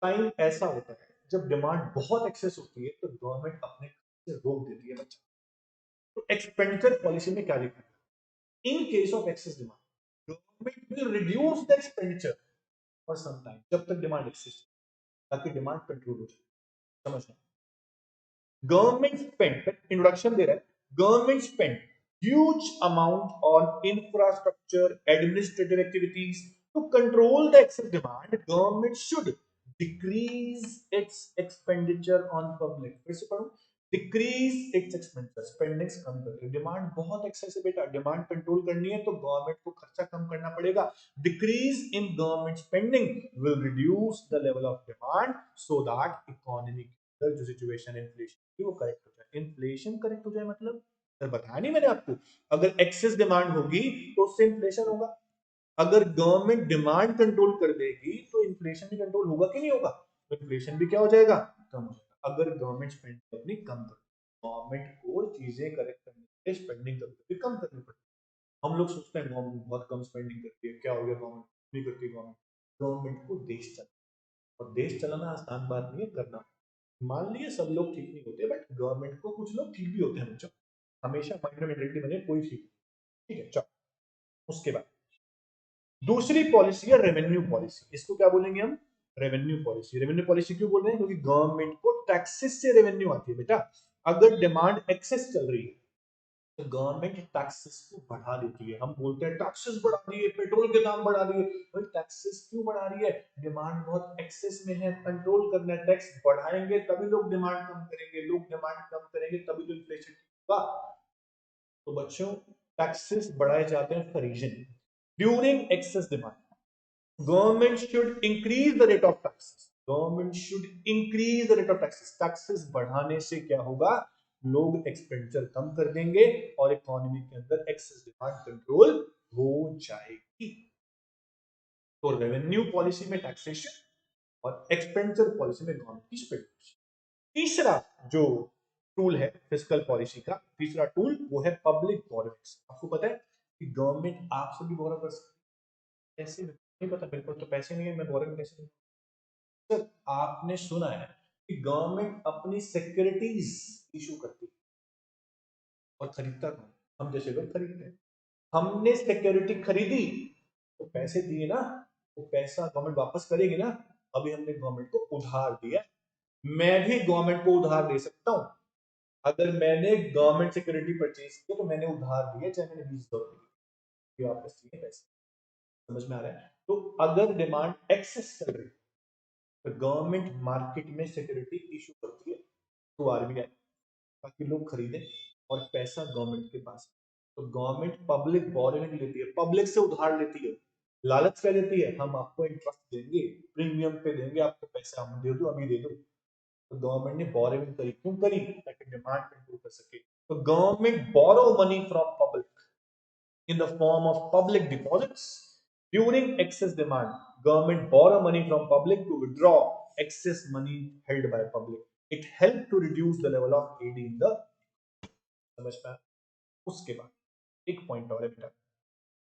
टाइम ऐसा होता है जब डिमांड बहुत एक्सेस होती है तो गवर्नमेंट अपने खर्च से रोक देती है बच्चा। तो एक्सपेंडिचर पॉलिसी में क्या लिखा है? In case of excess demand government will reduce the expenditure for some time, जब तक डिमांड एक्सेस, ताकि डिमांड कंट्रोल हो जाए। समझना, गवर्नमेंट स्पेंड, इंट्रोडक्शन दे रहा है, government spend huge amount on infrastructure administrative activities to control the excess demand. Government should decrease its expenditure on public, फिर से पढ़ो, decrease its expenditure, spendings कम करके। डिमांड बहुत एक्सेस है बेटा, डिमांड कंट्रोल करनी है तो गवर्नमेंट को खर्चा कम करना पड़ेगा। Decrease in government spending will reduce the level of demand so that economy जो सिचुएशन इन्फ्लेशन वो करेक्ट हो जाए। इन्फ्लेशन करेक्ट हो जाए मतलब, सर बताया नहीं मैंने आपको, अगर एक्सेस डिमांड होगी तो उससे इन्फ्लेशन होगा। अगर गवर्नमेंट डिमांड कंट्रोल कर देगी तो इन्फ्लेशन भी कंट्रोल होगा कि नहीं होगा? तो इन्फ्लेशन भी क्या हो जाएगा? कम हो जाएगा। अगर गवर्नमेंट स्पेंडिंग अपनी कम कर, गवर्नमेंट को चीजें करेक्ट करने के लिए स्पेंडिंग कभी कम करनी पड़ती है। हम लोग सोचते हैं गवर्नमेंट बहुत कम स्पेंडिंग करती है, क्या हो गया गवर्नमेंट नहीं करती? गवर्नमेंट को देश चलाना, और देश चलाना आसान बात नहीं है करना। मान लिए सब लोग ठीक नहीं होते, बट गवर्नमेंट को कुछ लोग ठीक भी होते हैं बच्चों, हमेशा माइंड में मेंटेलिटी बने कोई ठीक नहीं। ठीक है, चलो उसके बाद दूसरी पॉलिसी है रेवेन्यू पॉलिसी। इसको क्या बोलेंगे हम? Revenue policy. रेवेन्यू पॉलिसी क्यों बोल रहे हैं? क्योंकि गवर्नमेंट को टैक्सेस से रेवेन्यू आती है बेटा। अगर डिमांड एक्सेस चल रही है तो गवर्नमेंट टैक्सेस को बढ़ा देती है। हम बोलते हैं टैक्सेस बढ़ा दिए, पेट्रोल के दाम बढ़ा दिए। भाई टैक्सेस क्यों बढ़ा रही है? डिमांड बहुत एक्सेस में है, कंट्रोल करना है। टैक्स बढ़ाएंगे तभी लोग डिमांड कम करेंगे, लोग डिमांड कम करेंगे तभी तो इन्फ्लेशन होगा। तो बच्चों टैक्सेस बढ़ाए जाते हैं for reason. During excess demand government should increase the rate of taxes. Government should increase the rate of taxes. Taxes बढ़ाने से क्या होगा? लोग एक्सपेंडिचर कम कर देंगे और इकोनॉमी के अंदर एक्सेस डिमांड कंट्रोल हो जाएगी। तो रेवेन्यू पॉलिसी में टैक्सेशन और एक्सपेंडिचर पॉलिसी में गवर्नमेंट की स्पेंडिंग। तीसरा जो टूल है फिस्कल पॉलिसी का, तीसरा टूल वो है पब्लिक बोरोइंग्स। आपको पता है कि गवर्नमेंट आपसे भी बोरो कर सकती है, कैसे नहीं पता? बिल्कुल तो पैसे नहीं है, मैं बोरिंग कैसे? सर आपने सुना है कि गवर्नमेंट अपनी सिक्योरिटीज इशू करती है और खरीदता कौन? हम जैसे लोग खरीदते हैं। हमने सिक्योरिटी खरीदी तो पैसे दिए ना, वो पैसा गवर्नमेंट वापस करेगी ना। अभी हमने गवर्नमेंट को उधार दिया, मैं भी गवर्नमेंट को उधार दे सकता हूं। अगर मैंने गवर्नमेंट सिक्योरिटी परचेज किया तो मैंने उधार दिए, चाहे मैंने 20 दिए, वापस दिए पैसे। समझ में आ रहा है? तो अगर डिमांड एक्सेस चल रही है तो गवर्नमेंट मार्केट में सिक्योरिटी इशू करती है टू आरबीआई, ताकि लोग खरीदें और पैसा गवर्नमेंट के पास। तो गवर्नमेंट पब्लिक बोरोइंग लेती है, पब्लिक से उधार लेती है। लालच क्या देती है? हम आपको इंटरेस्ट देंगे, प्रीमियम पे देंगे आपको पैसा, हम दे दो, अभी दे दो। तो गवर्नमेंट ने बोरोइंग करी, क्यों करी? ताकि डिमांड कंट्रोल कर सके। तो government borrow money from public in the form of public deposits. During excess demand, government borrow money from public to withdraw excess money held by public. It helped to reduce the level of AD in the। समझ में? उसके बाद एक पॉइंट और है बेटा,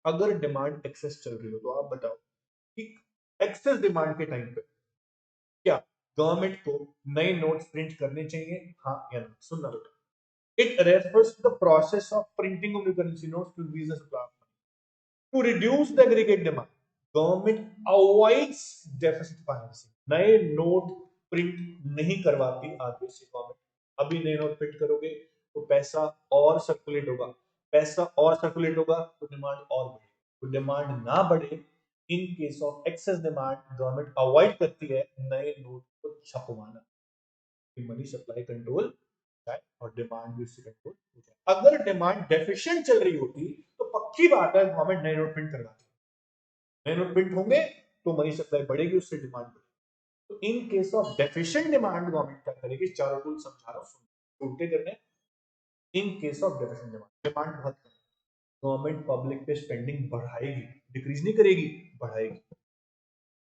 अगर डिमांड एक्सेस चल रही हो तो आप बताओ कि एक्सेस डिमांड के टाइम पे क्या गवर्नमेंट को नए नोट्स प्रिंट करने चाहिए, हाँ या ना? सुनना बेटा, it refers to the process of printing of new currency notes to increase the supply of money. To reduce the aggregate demand, government avoids deficit financing. नए नोट प्रिंट नहीं करवाती आरबीआई से गवर्नमेंट। अभी नए नोट प्रिंट करोगे तो पैसा और सर्कुलेट होगा, पैसा और सर्कुलेट होगा तो डिमांड और बढ़ेगी। तो डिमांड ना बढ़े, इन case of excess demand government avoid करती है नए नोट को छपवाना, कि मनी सप्लाई कंट्रोल जाए और डिमांड भी उससे कंट्रोल हो जाए। अगर डिमांड डेफिशिएंट चल रही होती तो पक्की बात है गवर्नमेंट नए नोट प्रिंट करवाती, नए नोट प्रिंट होंगे तो मनी सप्लाई बढ़ेगी, उससे डिमांड बढ़ेगी। तो इन case of deficient demand government क्या करेगी? चारों टूल समझा रहा हूं, उल्टे करने। इन case of deficient demand, demand बहुत कम, गवर्नमेंट पब्लिक पे स्पेंडिंग बढ़ाएगी, डिक्रीज नहीं करेगी, बढ़ाएगी।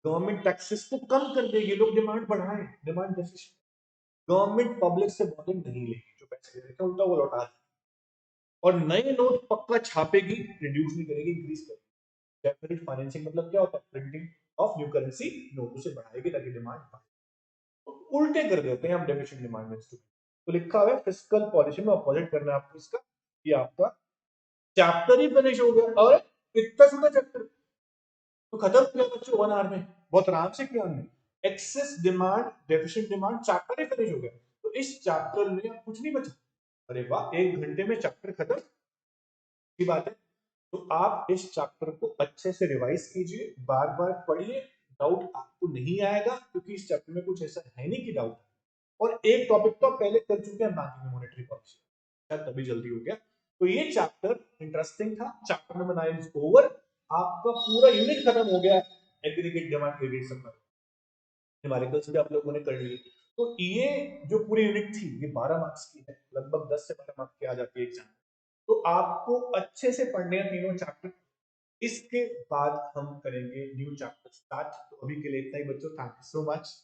गवर्नमेंट टैक्सेस को कम कर देगी, लोग डिमांड बढ़ाए, डिमांड डेफिशिएंट। गवर्नमेंट पब्लिक से बॉन्डिंग नहीं लेगी, जो पैसे दे रहे थे उल्टा वो लौटा देगी। और नए नोट पक्का छापेगी, रिड्यूस नहीं करेगी, इंक्रीज करेगी। डेफिनेट फाइनेंसिंग मतलब क्या होता है? प्रिंटिंग ऑफ न्यू करेंसी, नोटों से बढ़ाएगी ताकि डिमांड बढ़े। तो उल्टे कर देते हैं हम डेफिशिएंट डिमांड में। तो लिखा हुआ है फिस्कल पॉलिसी में अपोजिट करना है आपको इसका। ये आपका चैप्टर ही फिनिश हो गया, और इतना छोटा चैप्टर तो खत्म हो गया बच्चों 1 आवर में, बहुत आराम से किया हमने। Excess demand, deficient demand, chapter ही फिनिश हो गया। तो इस चैप्टर में अब कुछ नहीं बचा। अरे वाह, 1 घंटे में चैप्टर खत्म की बात है। तो आप इस चैप्टर को अच्छे से रिवाइज कीजिए, बार बार पढ़िए, डाउट आपको नहीं आएगा, क्योंकि इस चैप्टर में कुछ ऐसा है नहीं कि डाउट। और एक टॉपिक तो पहले कर चुके हैं बैंकिंग मॉनेटरी पॉलिसी, शायद तभी जल्दी हो गया। तो ये चैप्टर इंटरेस्टिंग था। Chapter number 9 is over. आपका पूरा यूनिट खत्म हो गया, aggregate demand aggregate supply. Numericals भी आप लोगों ने कर ली। तो ये जो पूरी यूनिट थी ये 12 मार्क्स की है, लगभग 10 से 12 मार्क्स की आ जाती है एग्जाम। तो आपको अच्छे से पढ़ने हैं तीनों चैप्टर। इसके बाद हम करेंगे न्यू चैप्टर स्टार्ट। तो अभी के लिए इतना ही बच्चों, थैंक यू सो मच।